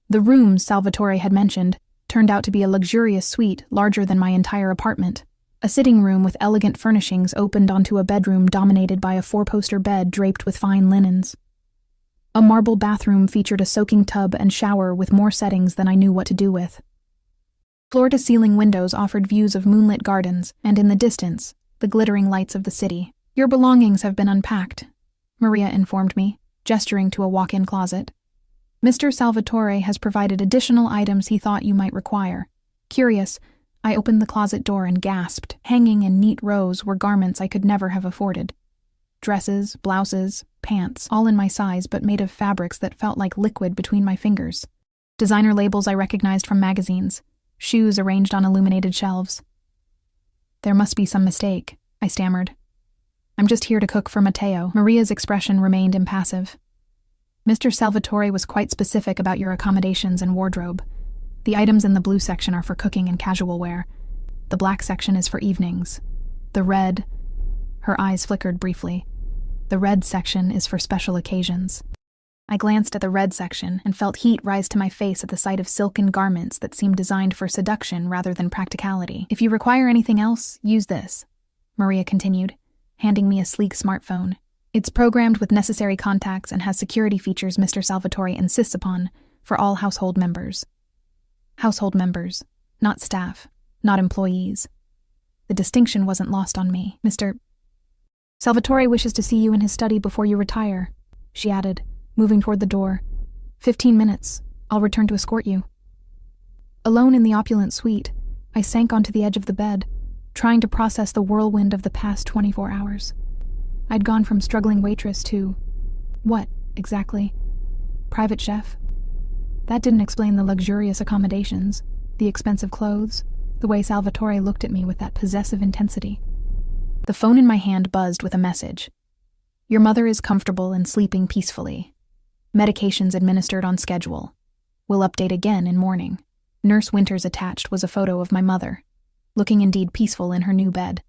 The rooms Salvatore had mentioned turned out to be a luxurious suite larger than my entire apartment. A sitting room with elegant furnishings opened onto a bedroom dominated by a four-poster bed draped with fine linens. A marble bathroom featured a soaking tub and shower with more settings than I knew what to do with. Floor-to-ceiling windows offered views of moonlit gardens, and in the distance, the glittering lights of the city. "Your belongings have been unpacked," Maria informed me, gesturing to a walk-in closet. "Mr. Salvatore has provided additional items he thought you might require." Curious, I opened the closet door and gasped. Hanging in neat rows were garments I could never have afforded. Dresses, blouses, pants, all in my size but made of fabrics that felt like liquid between my fingers. Designer labels I recognized from magazines, shoes arranged on illuminated shelves. "There must be some mistake," I stammered. "I'm just here to cook for Matteo." Maria's expression remained impassive. "Mr. Salvatore was quite specific about your accommodations and wardrobe. The items in the blue section are for cooking and casual wear. The black section is for evenings. The red..." Her eyes flickered briefly. "The red section is for special occasions." I glanced at the red section and felt heat rise to my face at the sight of silken garments that seemed designed for seduction rather than practicality. "If you require anything else, use this," Maria continued, handing me a sleek smartphone. "It's programmed with necessary contacts and has security features Mr. Salvatore insists upon for all household members." Household members, not staff, not employees. The distinction wasn't lost on me. "Mr. Salvatore wishes to see you in his study before you retire," she added, moving toward the door. 15 minutes. I'll return to escort you." Alone in the opulent suite, I sank onto the edge of the bed, trying to process the whirlwind of the past 24 hours. I'd gone from struggling waitress to... what, exactly? Private chef? That didn't explain the luxurious accommodations, the expensive clothes, the way Salvatore looked at me with that possessive intensity. The phone in my hand buzzed with a message. "Your mother is comfortable and sleeping peacefully. Medications administered on schedule. Will update again in morning." Nurse Winters attached was a photo of my mother, looking indeed peaceful in her new bed,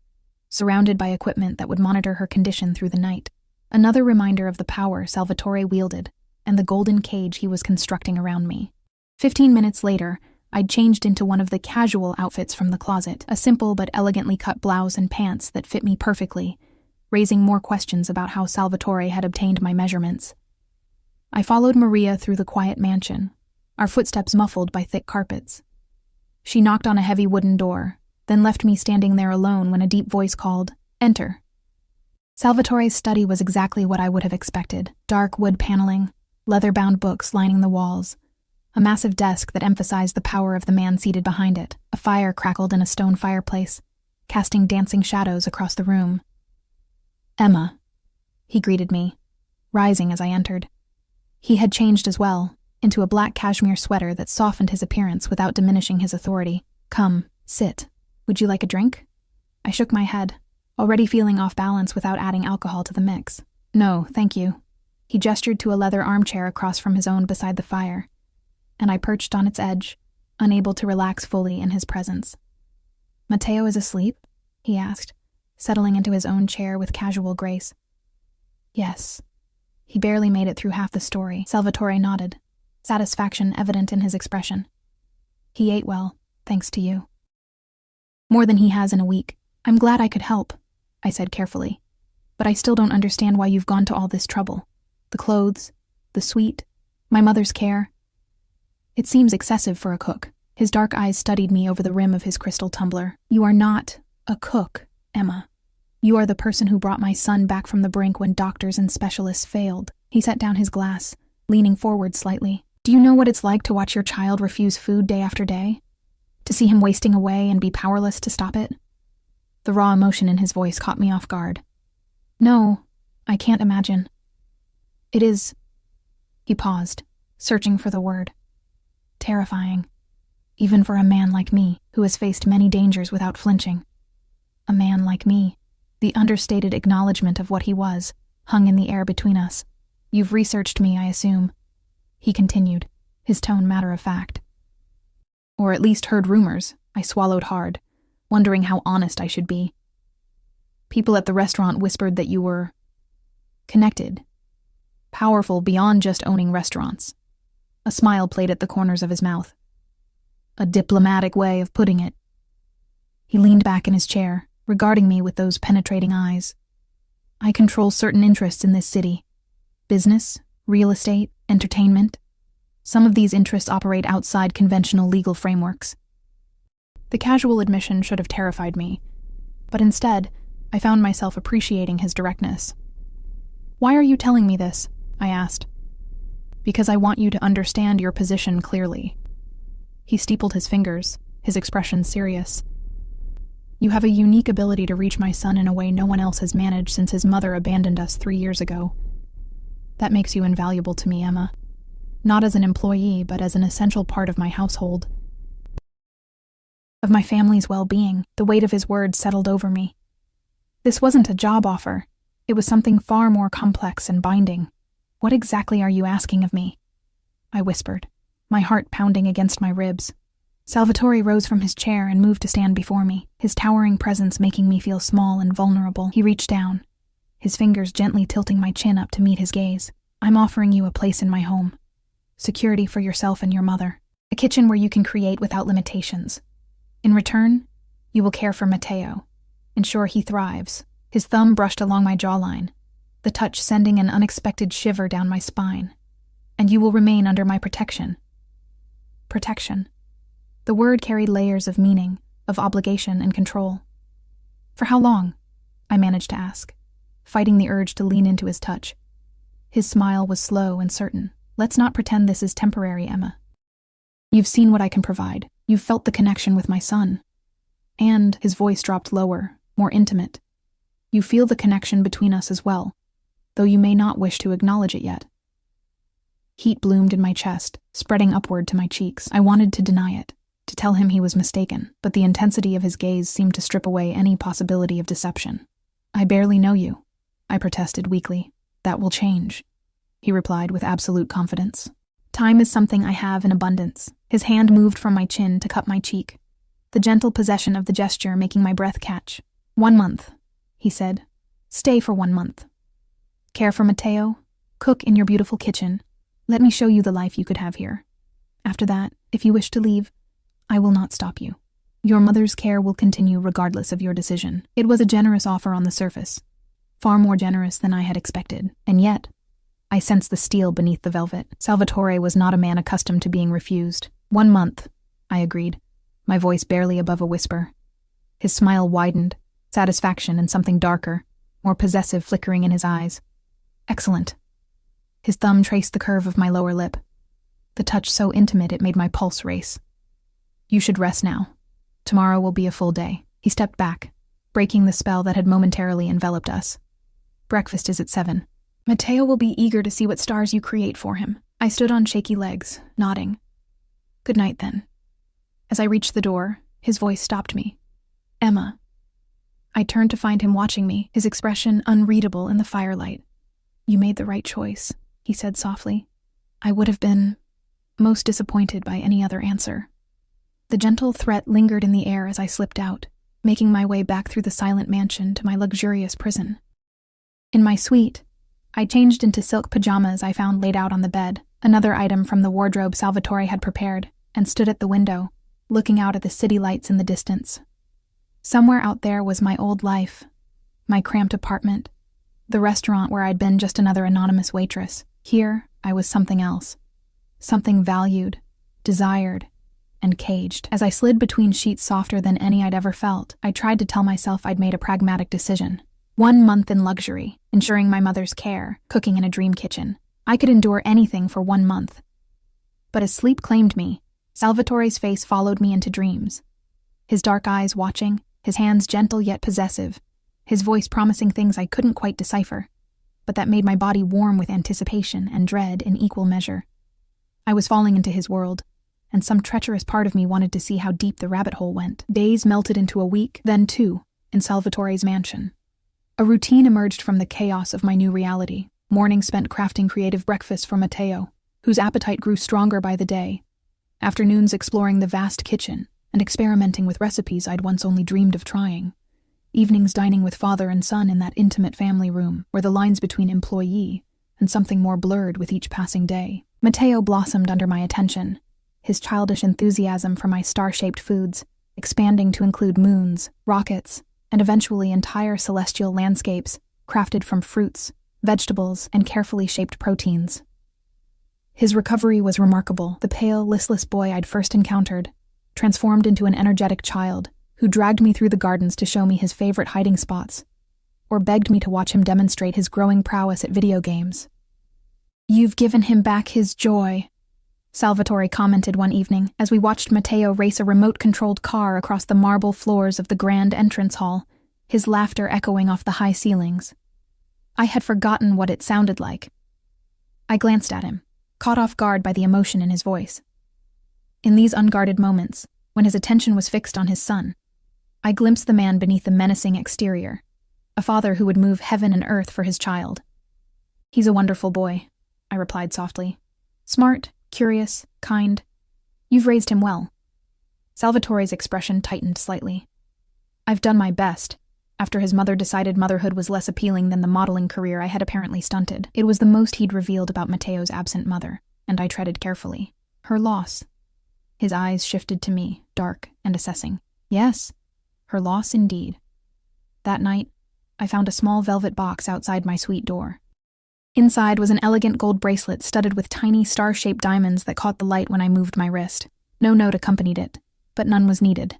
surrounded by equipment that would monitor her condition through the night. Another reminder of the power Salvatore wielded and the golden cage he was constructing around me. 15 minutes later, I'd changed into one of the casual outfits from the closet, a simple but elegantly cut blouse and pants that fit me perfectly, raising more questions about how Salvatore had obtained my measurements. I followed Maria through the quiet mansion, our footsteps muffled by thick carpets. She knocked on a heavy wooden door, then left me standing there alone when a deep voice called, "Enter." Salvatore's study was exactly what I would have expected. Dark wood paneling, leather-bound books lining the walls, a massive desk that emphasized the power of the man seated behind it. A fire crackled in a stone fireplace, casting dancing shadows across the room. "Emma," he greeted me, rising as I entered. He had changed as well, into a black cashmere sweater that softened his appearance without diminishing his authority. "Come, sit. Would you like a drink?" I shook my head, already feeling off balance without adding alcohol to the mix. "No, thank you." He gestured to a leather armchair across from his own beside the fire, and I perched on its edge, unable to relax fully in his presence. "Matteo is asleep?" he asked, settling into his own chair with casual grace. "Yes." He barely made it through half the story. Salvatore nodded, satisfaction evident in his expression. "He ate well, thanks to you." "More than he has in a week. I'm glad I could help," I said carefully. "But I still don't understand why you've gone to all this trouble. The clothes, the suite, my mother's care. It seems excessive for a cook." His dark eyes studied me over the rim of his crystal tumbler. "You are not a cook, Emma. You are the person who brought my son back from the brink when doctors and specialists failed." He set down his glass, leaning forward slightly. "Do you know what it's like to watch your child refuse food day after day? To see him wasting away and be powerless to stop it?" The raw emotion in his voice caught me off guard. "No, I can't imagine. It is..." He paused, searching for the word. "Terrifying. Even for a man like me, who has faced many dangers without flinching. A man like me." The understated acknowledgement of what he was hung in the air between us. "You've researched me, I assume," he continued, his tone matter-of-fact. "Or at least heard rumors." I swallowed hard, wondering how honest I should be. "People at the restaurant whispered that you were connected, powerful beyond just owning restaurants." A smile played at the corners of his mouth. "A diplomatic way of putting it." He leaned back in his chair, regarding me with those penetrating eyes. "I control certain interests in this city. Business, real estate, entertainment. Some of these interests operate outside conventional legal frameworks." The casual admission should have terrified me, but instead, I found myself appreciating his directness. "Why are you telling me this?" I asked. "Because I want you to understand your position clearly." He steepled his fingers, his expression serious. "You have a unique ability to reach my son in a way no one else has managed since his mother abandoned us 3 years ago. That makes you invaluable to me, Emma. Not as an employee, but as an essential part of my household. Of my family's well-being." The weight of his words settled over me. This wasn't a job offer. It was something far more complex and binding. "What exactly are you asking of me?" I whispered, my heart pounding against my ribs. Salvatore rose from his chair and moved to stand before me, his towering presence making me feel small and vulnerable. He reached down, his fingers gently tilting my chin up to meet his gaze. "I'm offering you a place in my home. Security for yourself and your mother. A kitchen where you can create without limitations. In return, you will care for Matteo, ensure he thrives." His thumb brushed along my jawline, the touch sending an unexpected shiver down my spine. "And you will remain under my protection." Protection. The word carried layers of meaning, of obligation and control. "For how long?" I managed to ask, fighting the urge to lean into his touch. His smile was slow and certain. "Let's not pretend this is temporary, Emma. You've seen what I can provide. You've felt the connection with my son. And," his voice dropped lower, more intimate, "you feel the connection between us as well, though you may not wish to acknowledge it yet." Heat bloomed in my chest, spreading upward to my cheeks. I wanted to deny it, to tell him he was mistaken, but the intensity of his gaze seemed to strip away any possibility of deception. "I barely know you," I protested weakly. "That will change," he replied with absolute confidence. "Time is something I have in abundance." His hand moved from my chin to cup my cheek, the gentle possession of the gesture making my breath catch. 1 month, he said. "Stay for 1 month. Care for Matteo, cook in your beautiful kitchen. Let me show you the life you could have here. After that, if you wish to leave, I will not stop you. Your mother's care will continue regardless of your decision." It was a generous offer on the surface. far more generous than I had expected, and yet I sensed the steel beneath the velvet. Salvatore was not a man accustomed to being refused. 1 month, I agreed, my voice barely above a whisper. His smile widened, satisfaction and something darker, more possessive flickering in his eyes. Excellent. His thumb traced the curve of my lower lip, the touch so intimate it made my pulse race. You should rest now. Tomorrow will be a full day. He stepped back, breaking the spell that had momentarily enveloped us. Breakfast is at 7. Matteo will be eager to see what stars you create for him. I stood on shaky legs, nodding. Good night, then. As I reached the door, his voice stopped me. Emma. I turned to find him watching me, his expression unreadable in the firelight. You made the right choice, he said softly. I would have been most disappointed by any other answer. The gentle threat lingered in the air as I slipped out, making my way back through the silent mansion to my luxurious prison. In my suite, I changed into silk pajamas I found laid out on the bed, another item from the wardrobe Salvatore had prepared, and stood at the window, looking out at the city lights in the distance. Somewhere out there was my old life, my cramped apartment, the restaurant where I'd been just another anonymous waitress. Here, I was something else. Something valued, desired, and caged. As I slid between sheets softer than any I'd ever felt, I tried to tell myself I'd made a pragmatic decision. 1 month in luxury, ensuring my mother's care, cooking in a dream kitchen. I could endure anything for 1 month. But as sleep claimed me, Salvatore's face followed me into dreams. His dark eyes watching, his hands gentle yet possessive, his voice promising things I couldn't quite decipher, but that made my body warm with anticipation and dread in equal measure. I was falling into his world, and some treacherous part of me wanted to see how deep the rabbit hole went. Days melted into a week, then 2, in Salvatore's mansion. A routine emerged from the chaos of my new reality. Mornings spent crafting creative breakfasts for Matteo, whose appetite grew stronger by the day. Afternoons exploring the vast kitchen and experimenting with recipes I'd once only dreamed of trying. Evenings dining with father and son in that intimate family room where the lines between employee and something more blurred with each passing day. Matteo blossomed under my attention, his childish enthusiasm for my star-shaped foods, expanding to include moons, rockets, and eventually entire celestial landscapes crafted from fruits, vegetables, and carefully shaped proteins. His recovery was remarkable. The pale, listless boy I'd first encountered transformed into an energetic child who dragged me through the gardens to show me his favorite hiding spots, or begged me to watch him demonstrate his growing prowess at video games. You've given him back his joy, Salvatore commented one evening as we watched Matteo race a remote-controlled car across the marble floors of the grand entrance hall, his laughter echoing off the high ceilings. I had forgotten what it sounded like. I glanced at him, caught off guard by the emotion in his voice. In these unguarded moments, when his attention was fixed on his son, I glimpsed the man beneath the menacing exterior, a father who would move heaven and earth for his child. He's a wonderful boy, I replied softly. Smart, curious, kind. You've raised him well. Salvatore's expression tightened slightly. I've done my best, after his mother decided motherhood was less appealing than the modeling career I had apparently stunted. It was the most he'd revealed about Matteo's absent mother, and I treaded carefully. Her loss. His eyes shifted to me, dark and assessing. Yes, her loss indeed. That night, I found a small velvet box outside my suite door. Inside was an elegant gold bracelet studded with tiny star-shaped diamonds that caught the light when I moved my wrist. No note accompanied it, but none was needed.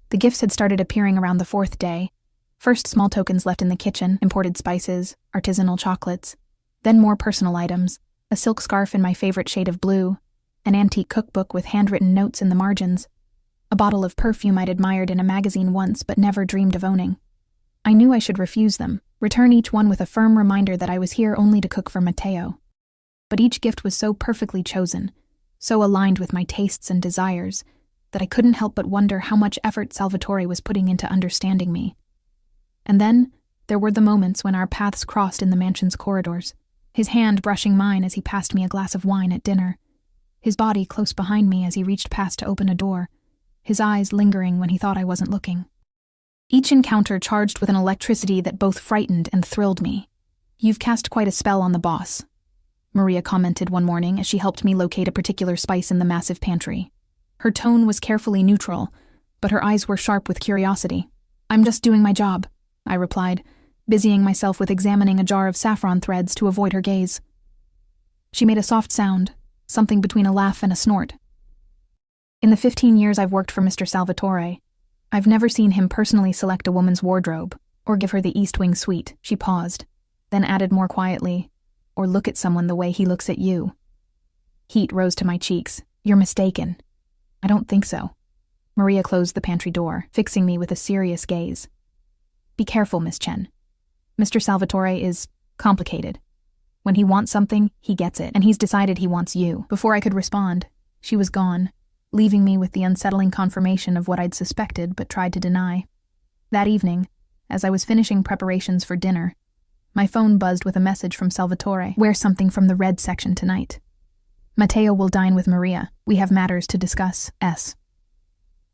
The gifts had started appearing around the 4th day. First small tokens left in the kitchen, imported spices, artisanal chocolates. Then more personal items, a silk scarf in my favorite shade of blue, an antique cookbook with handwritten notes in the margins, a bottle of perfume I'd admired in a magazine once but never dreamed of owning. I knew I should refuse them, return each one with a firm reminder that I was here only to cook for Matteo. But each gift was so perfectly chosen, so aligned with my tastes and desires, that I couldn't help but wonder how much effort Salvatore was putting into understanding me. And then, there were the moments when our paths crossed in the mansion's corridors, his hand brushing mine as he passed me a glass of wine at dinner, his body close behind me as he reached past to open a door, his eyes lingering when he thought I wasn't looking. Each encounter charged with an electricity that both frightened and thrilled me. You've cast quite a spell on the boss, Maria commented one morning as she helped me locate a particular spice in the massive pantry. Her tone was carefully neutral, but her eyes were sharp with curiosity. I'm just doing my job, I replied, busying myself with examining a jar of saffron threads to avoid her gaze. She made a soft sound, something between a laugh and a snort. In the 15 years I've worked for Mr. Salvatore, I've never seen him personally select a woman's wardrobe or give her the East Wing suite. She paused, then added more quietly, or look at someone the way he looks at you. Heat rose to my cheeks. You're mistaken. I don't think so. Maria closed the pantry door, fixing me with a serious gaze. Be careful, Miss Chen. Mr. Salvatore is complicated. When he wants something, he gets it, and he's decided he wants you. Before I could respond, she was gone, leaving me with the unsettling confirmation of what I'd suspected but tried to deny. That evening, as I was finishing preparations for dinner, my phone buzzed with a message from Salvatore. Wear something from the red section tonight. Matteo will dine with Maria. We have matters to discuss. S.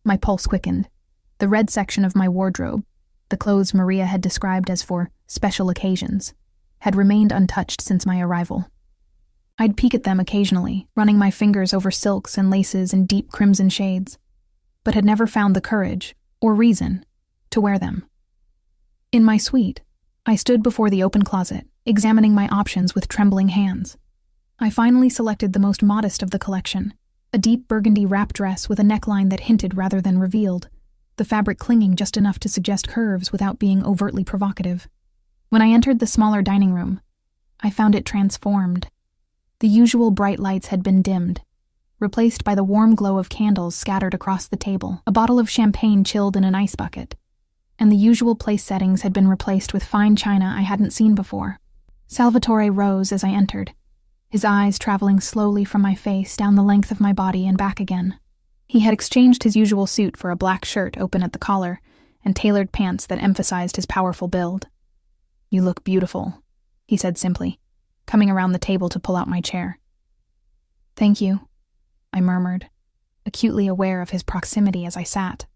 My pulse quickened. The red section of my wardrobe, the clothes Maria had described as for special occasions, had remained untouched since my arrival. I'd peek at them occasionally, running my fingers over silks and laces in deep crimson shades, but had never found the courage, or reason, to wear them. In my suite, I stood before the open closet, examining my options with trembling hands. I finally selected the most modest of the collection, a deep burgundy wrap dress with a neckline that hinted rather than revealed, the fabric clinging just enough to suggest curves without being overtly provocative. When I entered the smaller dining room, I found it transformed. The usual bright lights had been dimmed, replaced by the warm glow of candles scattered across the table, a bottle of champagne chilled in an ice bucket, and the usual place settings had been replaced with fine china I hadn't seen before. Salvatore rose as I entered, his eyes traveling slowly from my face down the length of my body and back again. He had exchanged his usual suit for a black shirt open at the collar and tailored pants that emphasized his powerful build. You look beautiful, he said simply, coming around the table to pull out my chair. Thank you, I murmured, acutely aware of his proximity as I sat,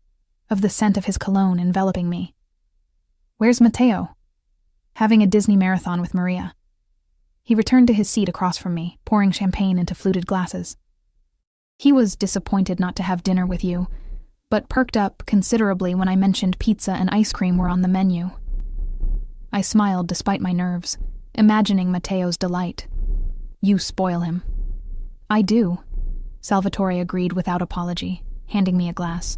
of the scent of his cologne enveloping me. Where's Matteo? Having a Disney marathon with Maria. He returned to his seat across from me, pouring champagne into fluted glasses. He was disappointed not to have dinner with you, but perked up considerably when I mentioned pizza and ice cream were on the menu. I smiled despite my nerves, imagining Matteo's delight. You spoil him. I do, Salvatore agreed without apology, handing me a glass.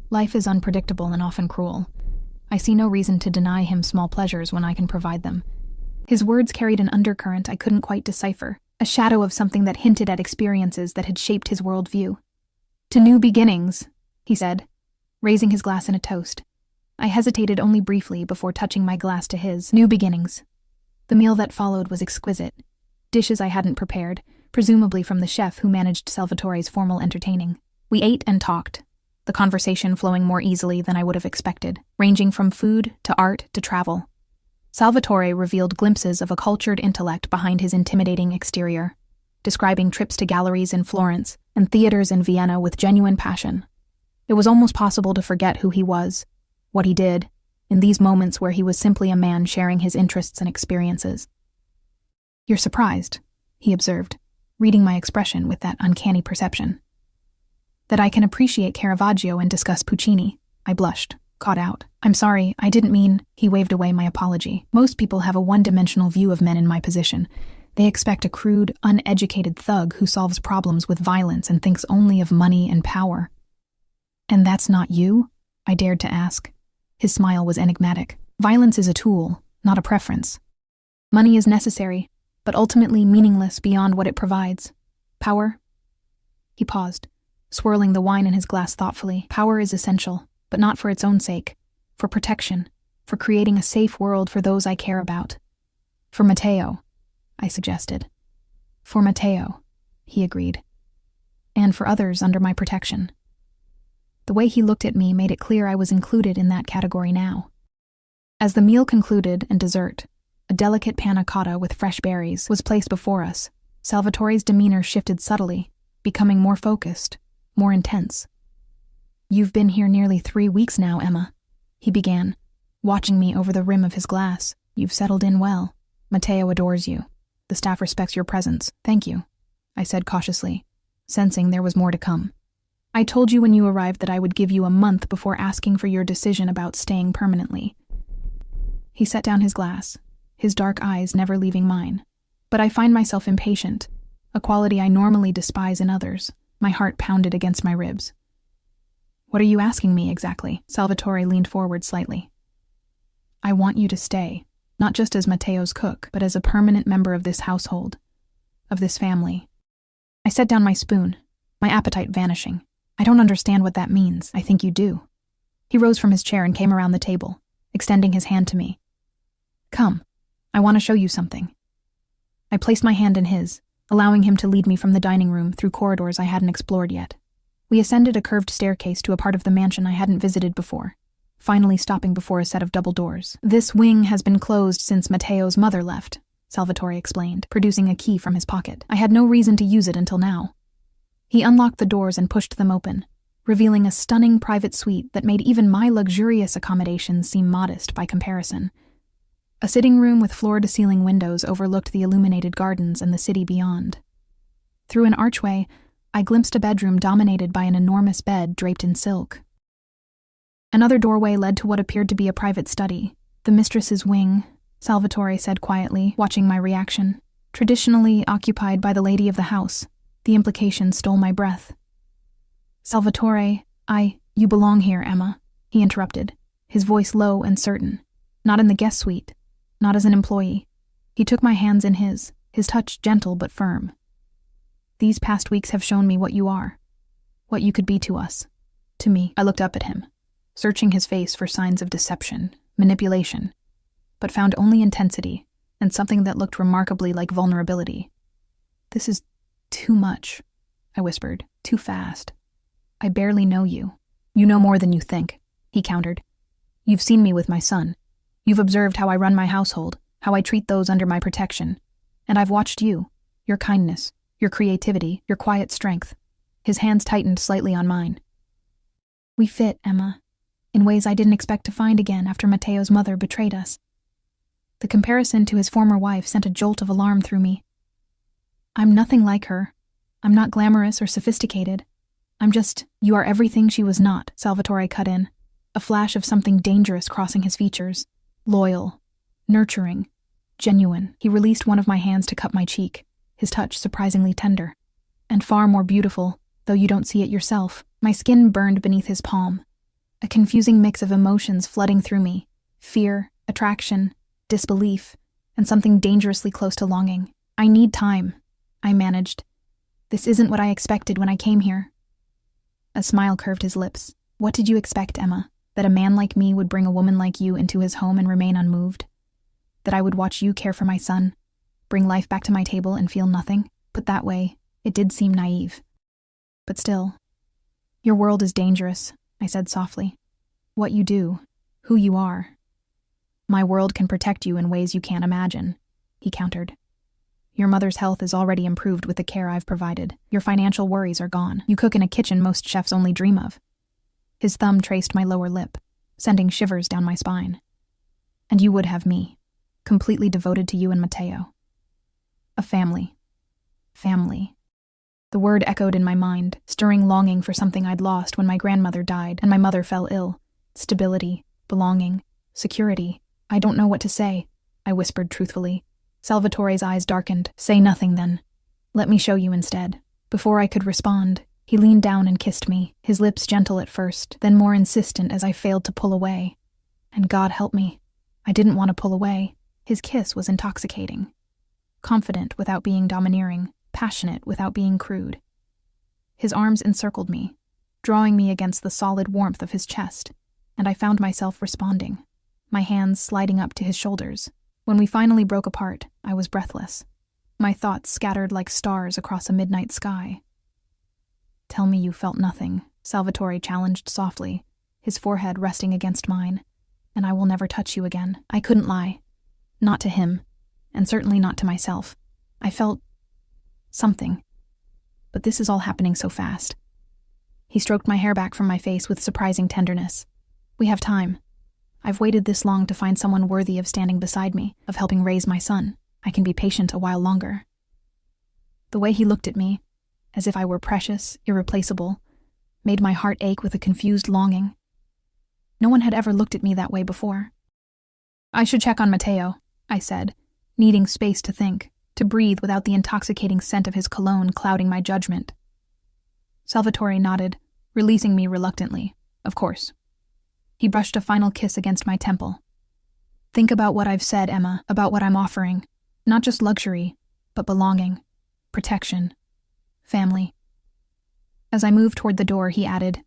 Life is unpredictable and often cruel. I see no reason to deny him small pleasures when I can provide them. His words carried an undercurrent I couldn't quite decipher, a shadow of something that hinted at experiences that had shaped his worldview. To new beginnings, he said, raising his glass in a toast. I hesitated only briefly before touching my glass to his. New beginnings. The meal that followed was exquisite. Dishes I hadn't prepared, presumably from the chef who managed Salvatore's formal entertaining. We ate and talked, the conversation flowing more easily than I would have expected, ranging from food to art to travel. Salvatore revealed glimpses of a cultured intellect behind his intimidating exterior, describing trips to galleries in Florence and theaters in Vienna with genuine passion. It was almost possible to forget who he was, what he did, in these moments where he was simply a man sharing his interests and experiences. You're surprised, he observed, reading my expression with that uncanny perception. That I can appreciate Caravaggio and discuss Puccini, I blushed, caught out. I'm sorry, I didn't mean, he waved away my apology. Most people have a one-dimensional view of men in my position. They expect a crude, uneducated thug who solves problems with violence and thinks only of money and power. And that's not you? I dared to ask. His smile was enigmatic. Violence is a tool, not a preference. Money is necessary, but ultimately meaningless beyond what it provides. Power? He paused, swirling the wine in his glass thoughtfully. Power is essential, but not for its own sake. For protection, for creating a safe world for those I care about. For Matteo, I suggested. For Matteo, he agreed. And for others under my protection. The way he looked at me made it clear I was included in that category now. As the meal concluded and dessert, a delicate panna cotta with fresh berries, was placed before us, Salvatore's demeanor shifted subtly, becoming more focused, more intense. You've been here nearly 3 weeks now, Emma, he began, watching me over the rim of his glass. You've settled in well. Matteo adores you. The staff respects your presence. Thank you, I said cautiously, sensing there was more to come. I told you when you arrived that I would give you a month before asking for your decision about staying permanently. He set down his glass, his dark eyes never leaving mine. But I find myself impatient, a quality I normally despise in others. My heart pounded against my ribs. What are you asking me exactly? Salvatore leaned forward slightly. I want you to stay, not just as Matteo's cook, but as a permanent member of this household, of this family. I set down my spoon, my appetite vanishing. I don't understand what that means. I think you do. He rose from his chair and came around the table, extending his hand to me. Come, I want to show you something. I placed my hand in his, allowing him to lead me from the dining room through corridors I hadn't explored yet. We ascended a curved staircase to a part of the mansion I hadn't visited before, finally stopping before a set of double doors. This wing has been closed since Matteo's mother left, Salvatore explained, producing a key from his pocket. I had no reason to use it until now. He unlocked the doors and pushed them open, revealing a stunning private suite that made even my luxurious accommodations seem modest by comparison. A sitting room with floor-to-ceiling windows overlooked the illuminated gardens and the city beyond. Through an archway, I glimpsed a bedroom dominated by an enormous bed draped in silk. Another doorway led to what appeared to be a private study, the mistress's wing, Salvatore said quietly, watching my reaction. Traditionally occupied by the lady of the house, the implication stole my breath. Salvatore, you belong here, Emma, he interrupted, his voice low and certain. Not in the guest suite, not as an employee. He took my hands in his touch gentle but firm. These past weeks have shown me what you are, what you could be to us. To me, I looked up at him, searching his face for signs of deception, manipulation, but found only intensity and something that looked remarkably like vulnerability. This is too much, I whispered, too fast. I barely know you. You know more than you think, he countered. You've seen me with my son. You've observed how I run my household, how I treat those under my protection. And I've watched you, your kindness, your creativity, your quiet strength. His hands tightened slightly on mine. We fit, Emma, in ways I didn't expect to find again after Matteo's mother betrayed us. The comparison to his former wife sent a jolt of alarm through me. I'm nothing like her. I'm not glamorous or sophisticated. You are everything she was not, Salvatore cut in, a flash of something dangerous crossing his features. Loyal, nurturing, genuine. He released one of my hands to cup my cheek, his touch surprisingly tender. And far more beautiful, though you don't see it yourself. My skin burned beneath his palm, a confusing mix of emotions flooding through me. Fear, attraction, disbelief, and something dangerously close to longing. I need time, I managed. This isn't what I expected when I came here. A smile curved his lips. What did you expect, Emma? That a man like me would bring a woman like you into his home and remain unmoved? That I would watch you care for my son, bring life back to my table and feel nothing? Put that way, it did seem naive. But still, your world is dangerous, I said softly. What you do, who you are. My world can protect you in ways you can't imagine, he countered. Your mother's health is already improved with the care I've provided. Your financial worries are gone. You cook in a kitchen most chefs only dream of. His thumb traced my lower lip, sending shivers down my spine. And you would have me, completely devoted to you and Matteo. A family. Family. The word echoed in my mind, stirring longing for something I'd lost when my grandmother died and my mother fell ill. Stability, belonging, security. I don't know what to say, I whispered truthfully. Salvatore's eyes darkened. Say nothing then. Let me show you instead. Before I could respond, he leaned down and kissed me, his lips gentle at first, then more insistent as I failed to pull away. And God help me, I didn't want to pull away. His kiss was intoxicating. Confident without being domineering, passionate without being crude. His arms encircled me, drawing me against the solid warmth of his chest, and I found myself responding, my hands sliding up to his shoulders. When we finally broke apart, I was breathless, my thoughts scattered like stars across a midnight sky. Tell me you felt nothing, Salvatore challenged softly, his forehead resting against mine, and I will never touch you again. I couldn't lie. Not to him, and certainly not to myself. I felt something. But this is all happening so fast. He stroked my hair back from my face with surprising tenderness. We have time. I've waited this long to find someone worthy of standing beside me, of helping raise my son. I can be patient a while longer. The way he looked at me, as if I were precious, irreplaceable, made my heart ache with a confused longing. No one had ever looked at me that way before. I should check on Matteo, I said, needing space to think, to breathe without the intoxicating scent of his cologne clouding my judgment. Salvatore nodded, releasing me reluctantly. Of course. He brushed a final kiss against my temple. Think about what I've said, Emma, about what I'm offering. Not just luxury, but belonging, protection, family. As I moved toward the door, he added,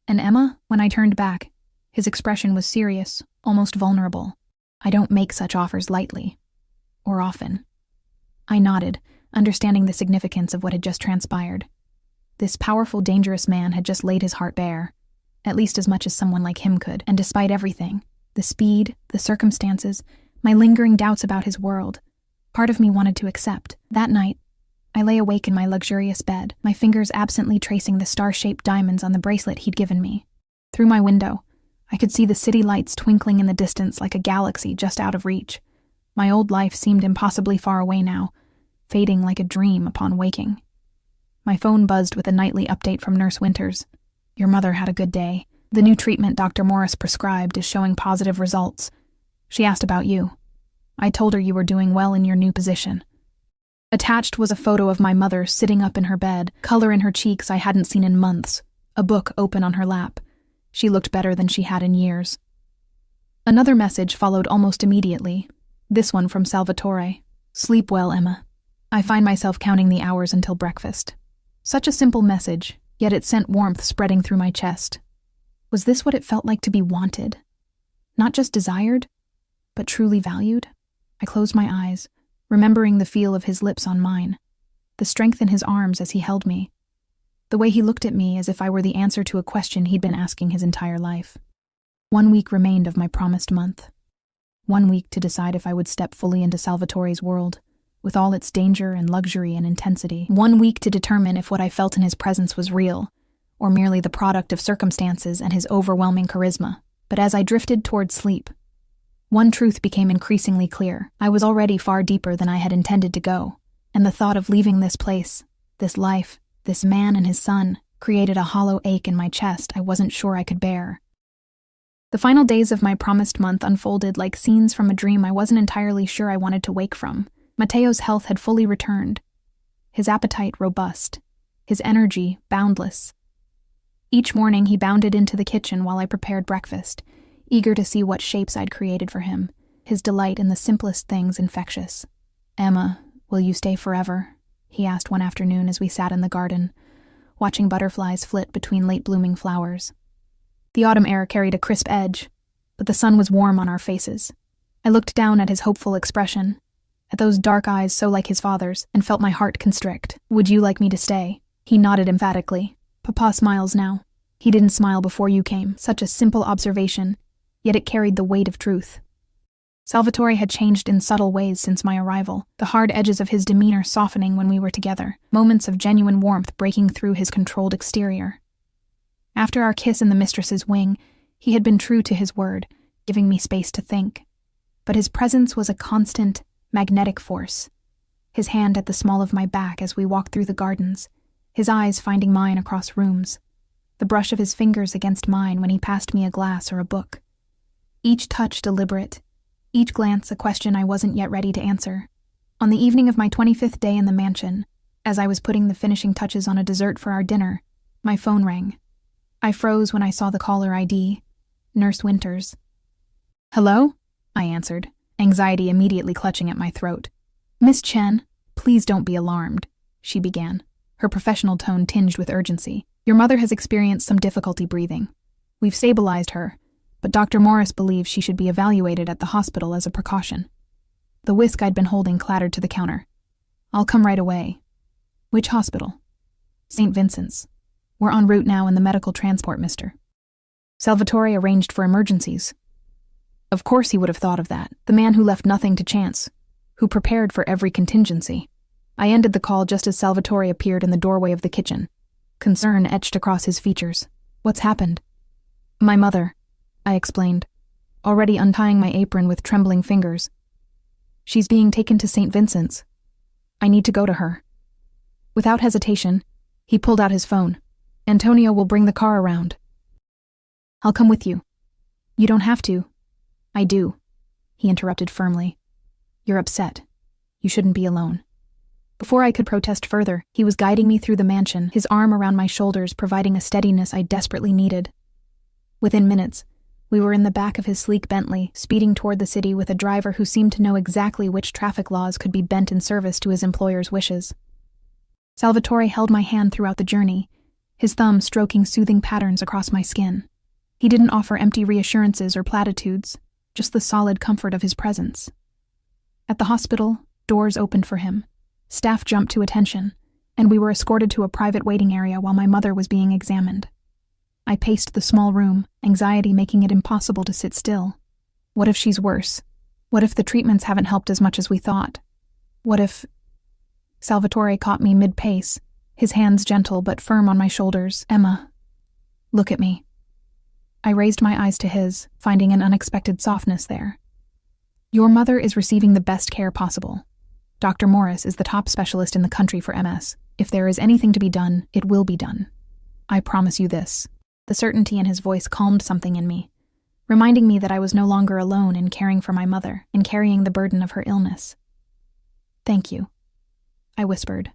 and Emma, when I turned back, his expression was serious, almost vulnerable. I don't make such offers lightly. Or often. I nodded, understanding the significance of what had just transpired. This powerful, dangerous man had just laid his heart bare, at least as much as someone like him could, and despite everything, the speed, the circumstances, my lingering doubts about his world, part of me wanted to accept. That night, I lay awake in my luxurious bed, my fingers absently tracing the star-shaped diamonds on the bracelet he'd given me. Through my window, I could see the city lights twinkling in the distance like a galaxy just out of reach. My old life seemed impossibly far away now, fading like a dream upon waking. My phone buzzed with a nightly update from Nurse Winters. Your mother had a good day. The new treatment Dr. Morris prescribed is showing positive results. She asked about you. I told her you were doing well in your new position. Attached was a photo of my mother sitting up in her bed, color in her cheeks I hadn't seen in months, a book open on her lap. She looked better than she had in years. Another message followed almost immediately, this one from Salvatore. Sleep well, Emma. I find myself counting the hours until breakfast. Such a simple message, yet it sent warmth spreading through my chest. Was this what it felt like to be wanted? Not just desired, but truly valued? I closed my eyes, remembering the feel of his lips on mine, the strength in his arms as he held me, the way he looked at me as if I were the answer to a question he'd been asking his entire life. 1 week remained of my promised month. 1 week to decide if I would step fully into Salvatore's world, with all its danger and luxury and intensity. 1 week to determine if what I felt in his presence was real, or merely the product of circumstances and his overwhelming charisma. But as I drifted toward sleep, one truth became increasingly clear. I was already far deeper than I had intended to go, and the thought of leaving this place, this life, this man and his son, created a hollow ache in my chest I wasn't sure I could bear. The final days of my promised month unfolded like scenes from a dream I wasn't entirely sure I wanted to wake from. Matteo's health had fully returned, his appetite robust, his energy boundless. Each morning he bounded into the kitchen while I prepared breakfast, eager to see what shapes I'd created for him, his delight in the simplest things infectious. Emma, will you stay forever? He asked one afternoon as we sat in the garden, watching butterflies flit between late-blooming flowers. The autumn air carried a crisp edge, but the sun was warm on our faces. I looked down at his hopeful expression, at those dark eyes so like his father's, and felt my heart constrict. Would you like me to stay? He nodded emphatically. Papa smiles now. He didn't smile before you came. Such a simple observation, yet it carried the weight of truth. Salvatore had changed in subtle ways since my arrival, the hard edges of his demeanor softening when we were together, moments of genuine warmth breaking through his controlled exterior. After our kiss in the mistress's wing, he had been true to his word, giving me space to think. But his presence was a constant, magnetic force. His hand at the small of my back as we walked through the gardens, his eyes finding mine across rooms, the brush of his fingers against mine when he passed me a glass or a book. Each touch deliberate, each glance a question I wasn't yet ready to answer. On the evening of my 25th day in the mansion, as I was putting the finishing touches on a dessert for our dinner, my phone rang. I froze when I saw the caller ID, Nurse Winters. Hello? I answered, anxiety immediately clutching at my throat. Miss Chen, please don't be alarmed, she began, her professional tone tinged with urgency. Your mother has experienced some difficulty breathing. We've stabilized her, but Dr. Morris believes she should be evaluated at the hospital as a precaution. The whisk I'd been holding clattered to the counter. I'll come right away. Which hospital? St. Vincent's. We're en route now in the medical transport, mister. Salvatore arranged for emergencies. Of course he would have thought of that. The man who left nothing to chance, who prepared for every contingency. I ended the call just as Salvatore appeared in the doorway of the kitchen. Concern etched across his features. What's happened? My mother, I explained, already untying my apron with trembling fingers. She's being taken to St. Vincent's. I need to go to her. Without hesitation, he pulled out his phone. Antonio will bring the car around. I'll come with you. You don't have to. I do. he interrupted firmly. You're upset. You shouldn't be alone. Before I could protest further, he was guiding me through the mansion, his arm around my shoulders providing a steadiness I desperately needed. Within minutes, we were in the back of his sleek Bentley, speeding toward the city with a driver who seemed to know exactly which traffic laws could be bent in service to his employer's wishes. Salvatore held my hand throughout the journey, his thumb stroking soothing patterns across my skin. He didn't offer empty reassurances or platitudes, just the solid comfort of his presence. At the hospital, doors opened for him. Staff jumped to attention, and we were escorted to a private waiting area while my mother was being examined. I paced the small room, anxiety making it impossible to sit still. What if she's worse? What if the treatments haven't helped as much as we thought? What if... Salvatore caught me mid-pace, his hands gentle but firm on my shoulders. Emma, look at me. I raised my eyes to his, finding an unexpected softness there. Your mother is receiving the best care possible. Dr. Morris is the top specialist in the country for MS. If there is anything to be done, it will be done. I promise you this. The certainty in his voice calmed something in me, reminding me that I was no longer alone in caring for my mother, in carrying the burden of her illness. Thank you, I whispered,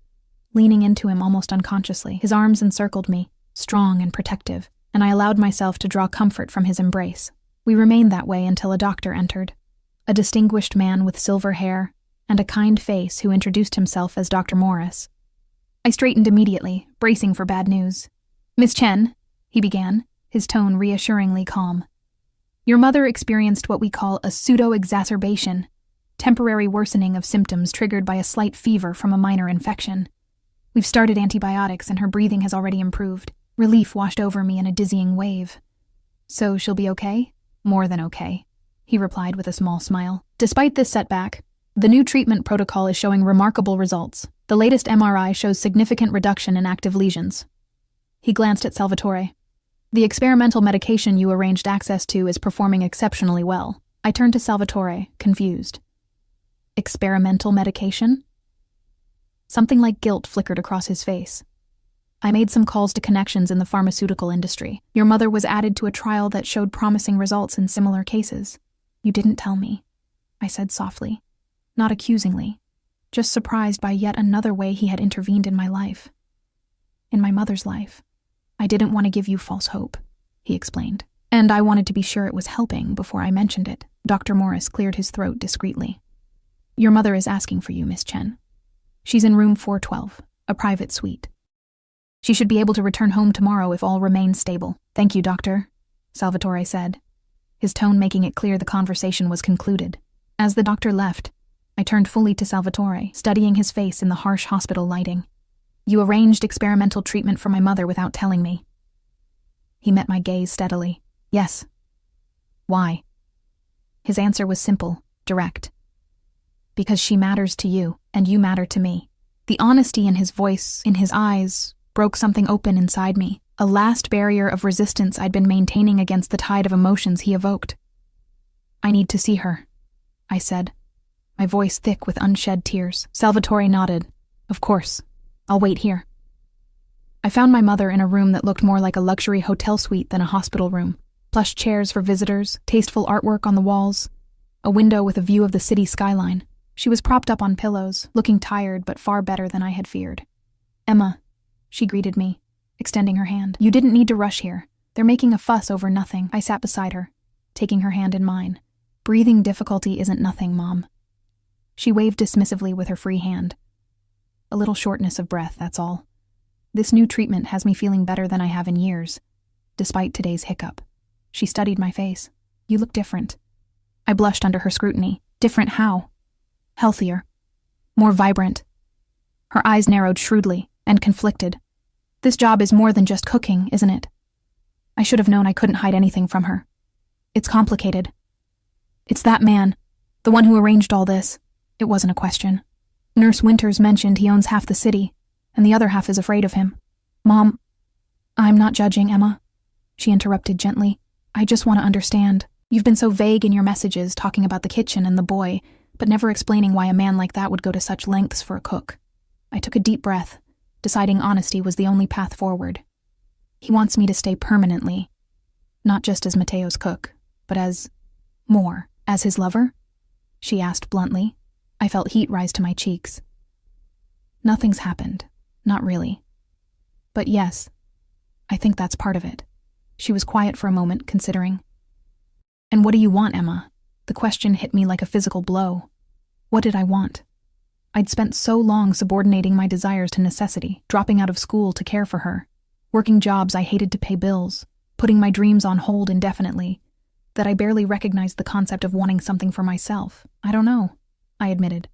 leaning into him almost unconsciously. His arms encircled me, strong and protective, and I allowed myself to draw comfort from his embrace. We remained that way until a doctor entered, a distinguished man with silver hair and a kind face who introduced himself as Dr. Morris. I straightened immediately, bracing for bad news. Miss Chen, he began, his tone reassuringly calm. Your mother experienced what we call a pseudo-exacerbation, temporary worsening of symptoms triggered by a slight fever from a minor infection. We've started antibiotics and her breathing has already improved. Relief washed over me in a dizzying wave. So she'll be okay? More than okay, he replied with a small smile. Despite this setback, the new treatment protocol is showing remarkable results. The latest MRI shows significant reduction in active lesions. He glanced at Salvatore. The experimental medication you arranged access to is performing exceptionally well. I turned to Salvatore, confused. Experimental medication? Something like guilt flickered across his face. I made some calls to connections in the pharmaceutical industry. Your mother was added to a trial that showed promising results in similar cases. You didn't tell me, I said softly, not accusingly, just surprised by yet another way he had intervened in my life. In my mother's life. I didn't want to give you false hope, he explained. And I wanted to be sure it was helping before I mentioned it. Dr. Morris cleared his throat discreetly. Your mother is asking for you, Miss Chen. She's in room 412, a private suite. She should be able to return home tomorrow if all remains stable. Thank you, doctor, Salvatore said, his tone making it clear the conversation was concluded. As the doctor left, I turned fully to Salvatore, studying his face in the harsh hospital lighting. You arranged experimental treatment for my mother without telling me. He met my gaze steadily. Yes. Why? His answer was simple, direct. Because she matters to you, and you matter to me. The honesty in his voice, in his eyes, broke something open inside me, a last barrier of resistance I'd been maintaining against the tide of emotions he evoked. I need to see her, I said, my voice thick with unshed tears. Salvatore nodded. Of course. I'll wait here. I found my mother in a room that looked more like a luxury hotel suite than a hospital room. Plush chairs for visitors, tasteful artwork on the walls, a window with a view of the city skyline. She was propped up on pillows, looking tired but far better than I had feared. Emma, she greeted me, extending her hand. You didn't need to rush here. They're making a fuss over nothing. I sat beside her, taking her hand in mine. Breathing difficulty isn't nothing, Mom. She waved dismissively with her free hand. A little shortness of breath, that's all. This new treatment has me feeling better than I have in years, despite today's hiccup. She studied my face. You look different. I blushed under her scrutiny. Different how? Healthier. More vibrant. Her eyes narrowed shrewdly and conflicted. This job is more than just cooking, isn't it? I should have known I couldn't hide anything from her. It's complicated. It's that man, the one who arranged all this. It wasn't a question. Nurse Winters mentioned he owns half the city, and the other half is afraid of him. Mom, I'm not judging, Emma, she interrupted gently. I just want to understand. You've been so vague in your messages talking about the kitchen and the boy, but never explaining why a man like that would go to such lengths for a cook. I took a deep breath, deciding honesty was the only path forward. He wants me to stay permanently, not just as Matteo's cook, but as his lover? she asked bluntly. I felt heat rise to my cheeks. Nothing's happened. Not really. But yes, I think that's part of it. She was quiet for a moment, considering. And what do you want, Emma? The question hit me like a physical blow. What did I want? I'd spent so long subordinating my desires to necessity, dropping out of school to care for her, working jobs I hated to pay bills, putting my dreams on hold indefinitely, that I barely recognized the concept of wanting something for myself. I don't know, I admitted.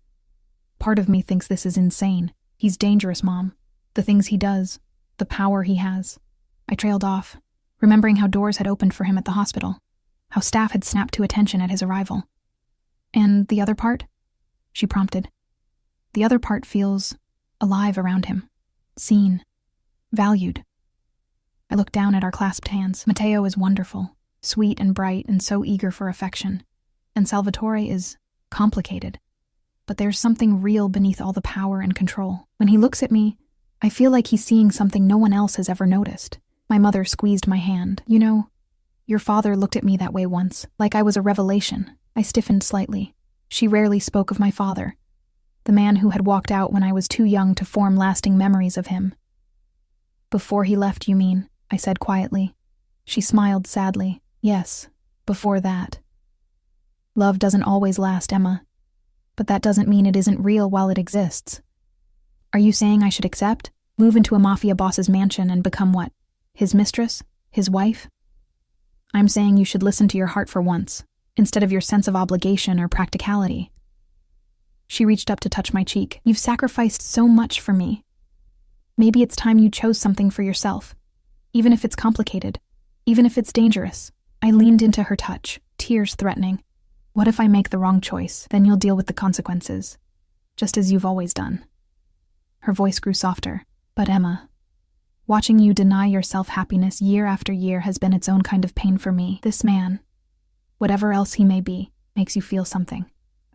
Part of me thinks this is insane. He's dangerous, Mom. The things he does, the power he has. I trailed off, remembering how doors had opened for him at the hospital, how staff had snapped to attention at his arrival. And the other part? She prompted. The other part feels alive around him, seen, valued. I looked down at our clasped hands. Matteo is wonderful, sweet and bright and so eager for affection. And Salvatore is complicated. But there's something real beneath all the power and control. When he looks at me, I feel like he's seeing something no one else has ever noticed. My mother squeezed my hand. You know, your father looked at me that way once, like I was a revelation. I stiffened slightly. She rarely spoke of my father, the man who had walked out when I was too young to form lasting memories of him. Before he left, you mean? I said quietly. She smiled sadly. Yes, before that. Love doesn't always last, Emma. But that doesn't mean it isn't real while it exists. Are you saying I should accept? Move into a mafia boss's mansion and become what? His mistress? His wife? I'm saying you should listen to your heart for once, instead of your sense of obligation or practicality. She reached up to touch my cheek. You've sacrificed so much for me. Maybe it's time you chose something for yourself, even if it's complicated, even if it's dangerous. I leaned into her touch, tears threatening. What if I make the wrong choice? Then you'll deal with the consequences, just as you've always done. Her voice grew softer. But Emma, watching you deny yourself happiness year after year has been its own kind of pain for me. This man, whatever else he may be, makes you feel something.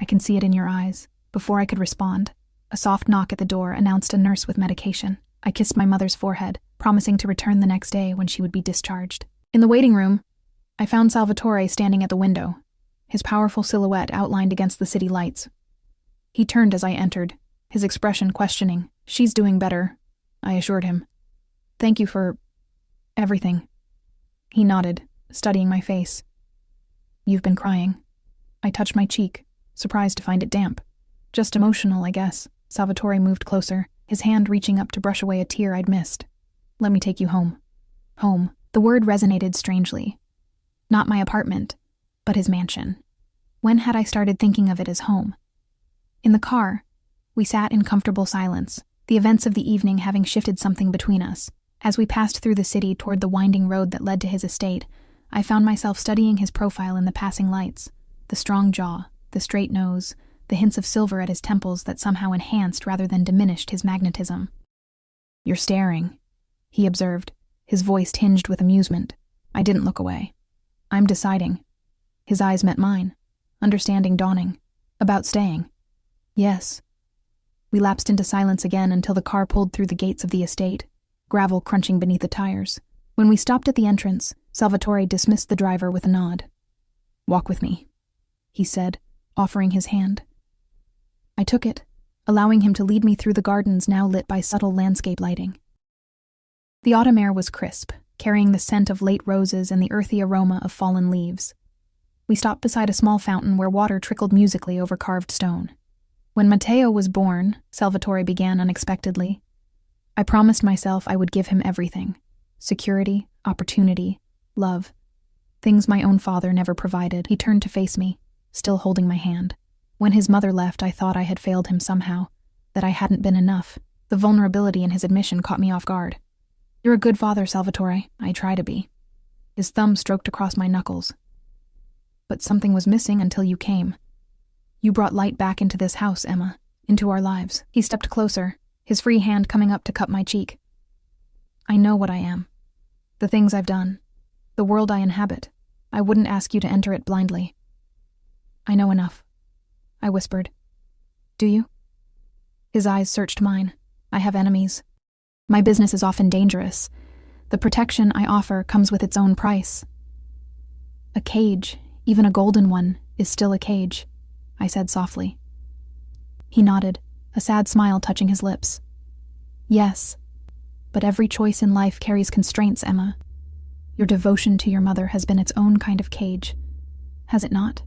I can see it in your eyes. Before I could respond, a soft knock at the door announced a nurse with medication. I kissed my mother's forehead, promising to return the next day when she would be discharged. In the waiting room, I found Salvatore standing at the window, his powerful silhouette outlined against the city lights. He turned as I entered, his expression questioning. She's doing better, I assured him. Thank you for everything. He nodded, studying my face. You've been crying. I touched my cheek, surprised to find it damp. Just emotional, I guess. Salvatore moved closer, his hand reaching up to brush away a tear I'd missed. Let me take you home. Home. The word resonated strangely. Not my apartment, but his mansion. When had I started thinking of it as home? In the car, we sat in comfortable silence, the events of the evening having shifted something between us. As we passed through the city toward the winding road that led to his estate, I found myself studying his profile in the passing lights. The strong jaw, the straight nose, the hints of silver at his temples that somehow enhanced rather than diminished his magnetism. You're staring, he observed, his voice tinged with amusement. I didn't look away. I'm deciding. His eyes met mine, understanding dawning. About staying. Yes. We lapsed into silence again until the car pulled through the gates of the estate, gravel crunching beneath the tires. When we stopped at the entrance, Salvatore dismissed the driver with a nod. Walk with me, he said, offering his hand. I took it, allowing him to lead me through the gardens now lit by subtle landscape lighting. The autumn air was crisp, carrying the scent of late roses and the earthy aroma of fallen leaves. We stopped beside a small fountain where water trickled musically over carved stone. When Matteo was born, Salvatore began unexpectedly. I promised myself I would give him everything. Security, opportunity, love. Things my own father never provided. He turned to face me, still holding my hand. When his mother left, I thought I had failed him somehow, that I hadn't been enough. The vulnerability in his admission caught me off guard. You're a good father, Salvatore. I try to be. His thumb stroked across my knuckles. But something was missing until you came. You brought light back into this house, Emma, into our lives. He stepped closer, his free hand coming up to cup my cheek. I know what I am. The things I've done. The world I inhabit. I wouldn't ask you to enter it blindly. I know enough, I whispered. Do you? His eyes searched mine. I have enemies. My business is often dangerous. The protection I offer comes with its own price. A cage, even a golden one, is still a cage. I said softly. He nodded, a sad smile touching his lips. Yes, but every choice in life carries constraints, Emma. Your devotion to your mother has been its own kind of cage, has it not?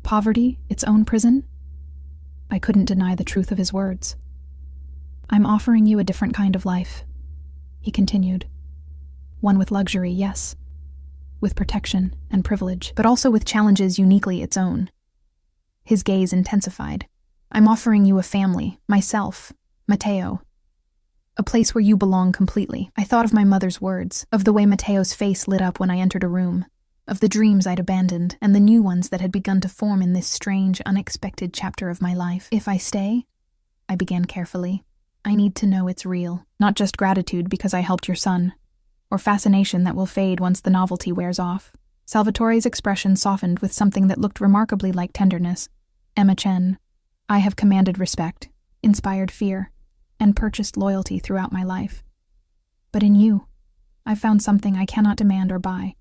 Poverty, its own prison? I couldn't deny the truth of his words. I'm offering you a different kind of life, he continued. One with luxury, yes, with protection and privilege, but also with challenges uniquely its own. His gaze intensified. I'm offering you a family, myself, Matteo. A place where you belong completely. I thought of my mother's words, of the way Matteo's face lit up when I entered a room, of the dreams I'd abandoned and the new ones that had begun to form in this strange, unexpected chapter of my life. If I stay, I began carefully, I need to know it's real, not just gratitude because I helped your son, or fascination that will fade once the novelty wears off. Salvatore's expression softened with something that looked remarkably like tenderness. Emma Chen, I have commanded respect, inspired fear, and purchased loyalty throughout my life. But in you, I've found something I cannot demand or buy.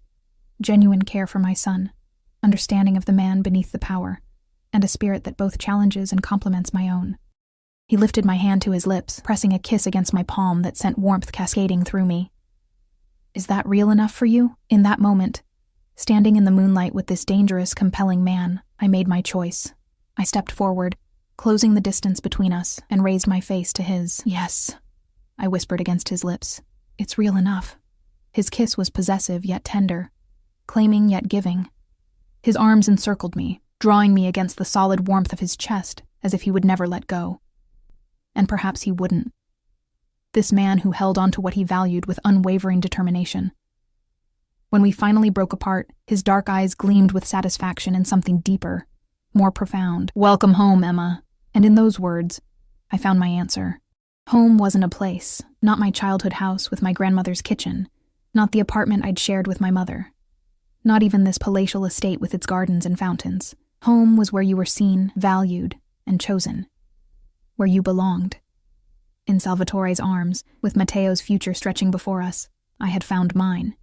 Genuine care for my son, understanding of the man beneath the power, and a spirit that both challenges and complements my own. He lifted my hand to his lips, pressing a kiss against my palm that sent warmth cascading through me. Is that real enough for you? In that moment, standing in the moonlight with this dangerous, compelling man, I made my choice. I stepped forward, closing the distance between us, and raised my face to his. Yes, I whispered against his lips. It's real enough. His kiss was possessive yet tender, claiming yet giving. His arms encircled me, drawing me against the solid warmth of his chest, as if he would never let go. And perhaps he wouldn't. This man who held on to what he valued with unwavering determination. When we finally broke apart, his dark eyes gleamed with satisfaction and something deeper, more profound. Welcome home, Emma. And in those words, I found my answer. Home wasn't a place, not my childhood house with my grandmother's kitchen, not the apartment I'd shared with my mother, not even this palatial estate with its gardens and fountains. Home was where you were seen, valued, and chosen. Where you belonged. In Salvatore's arms, with Matteo's future stretching before us, I had found mine.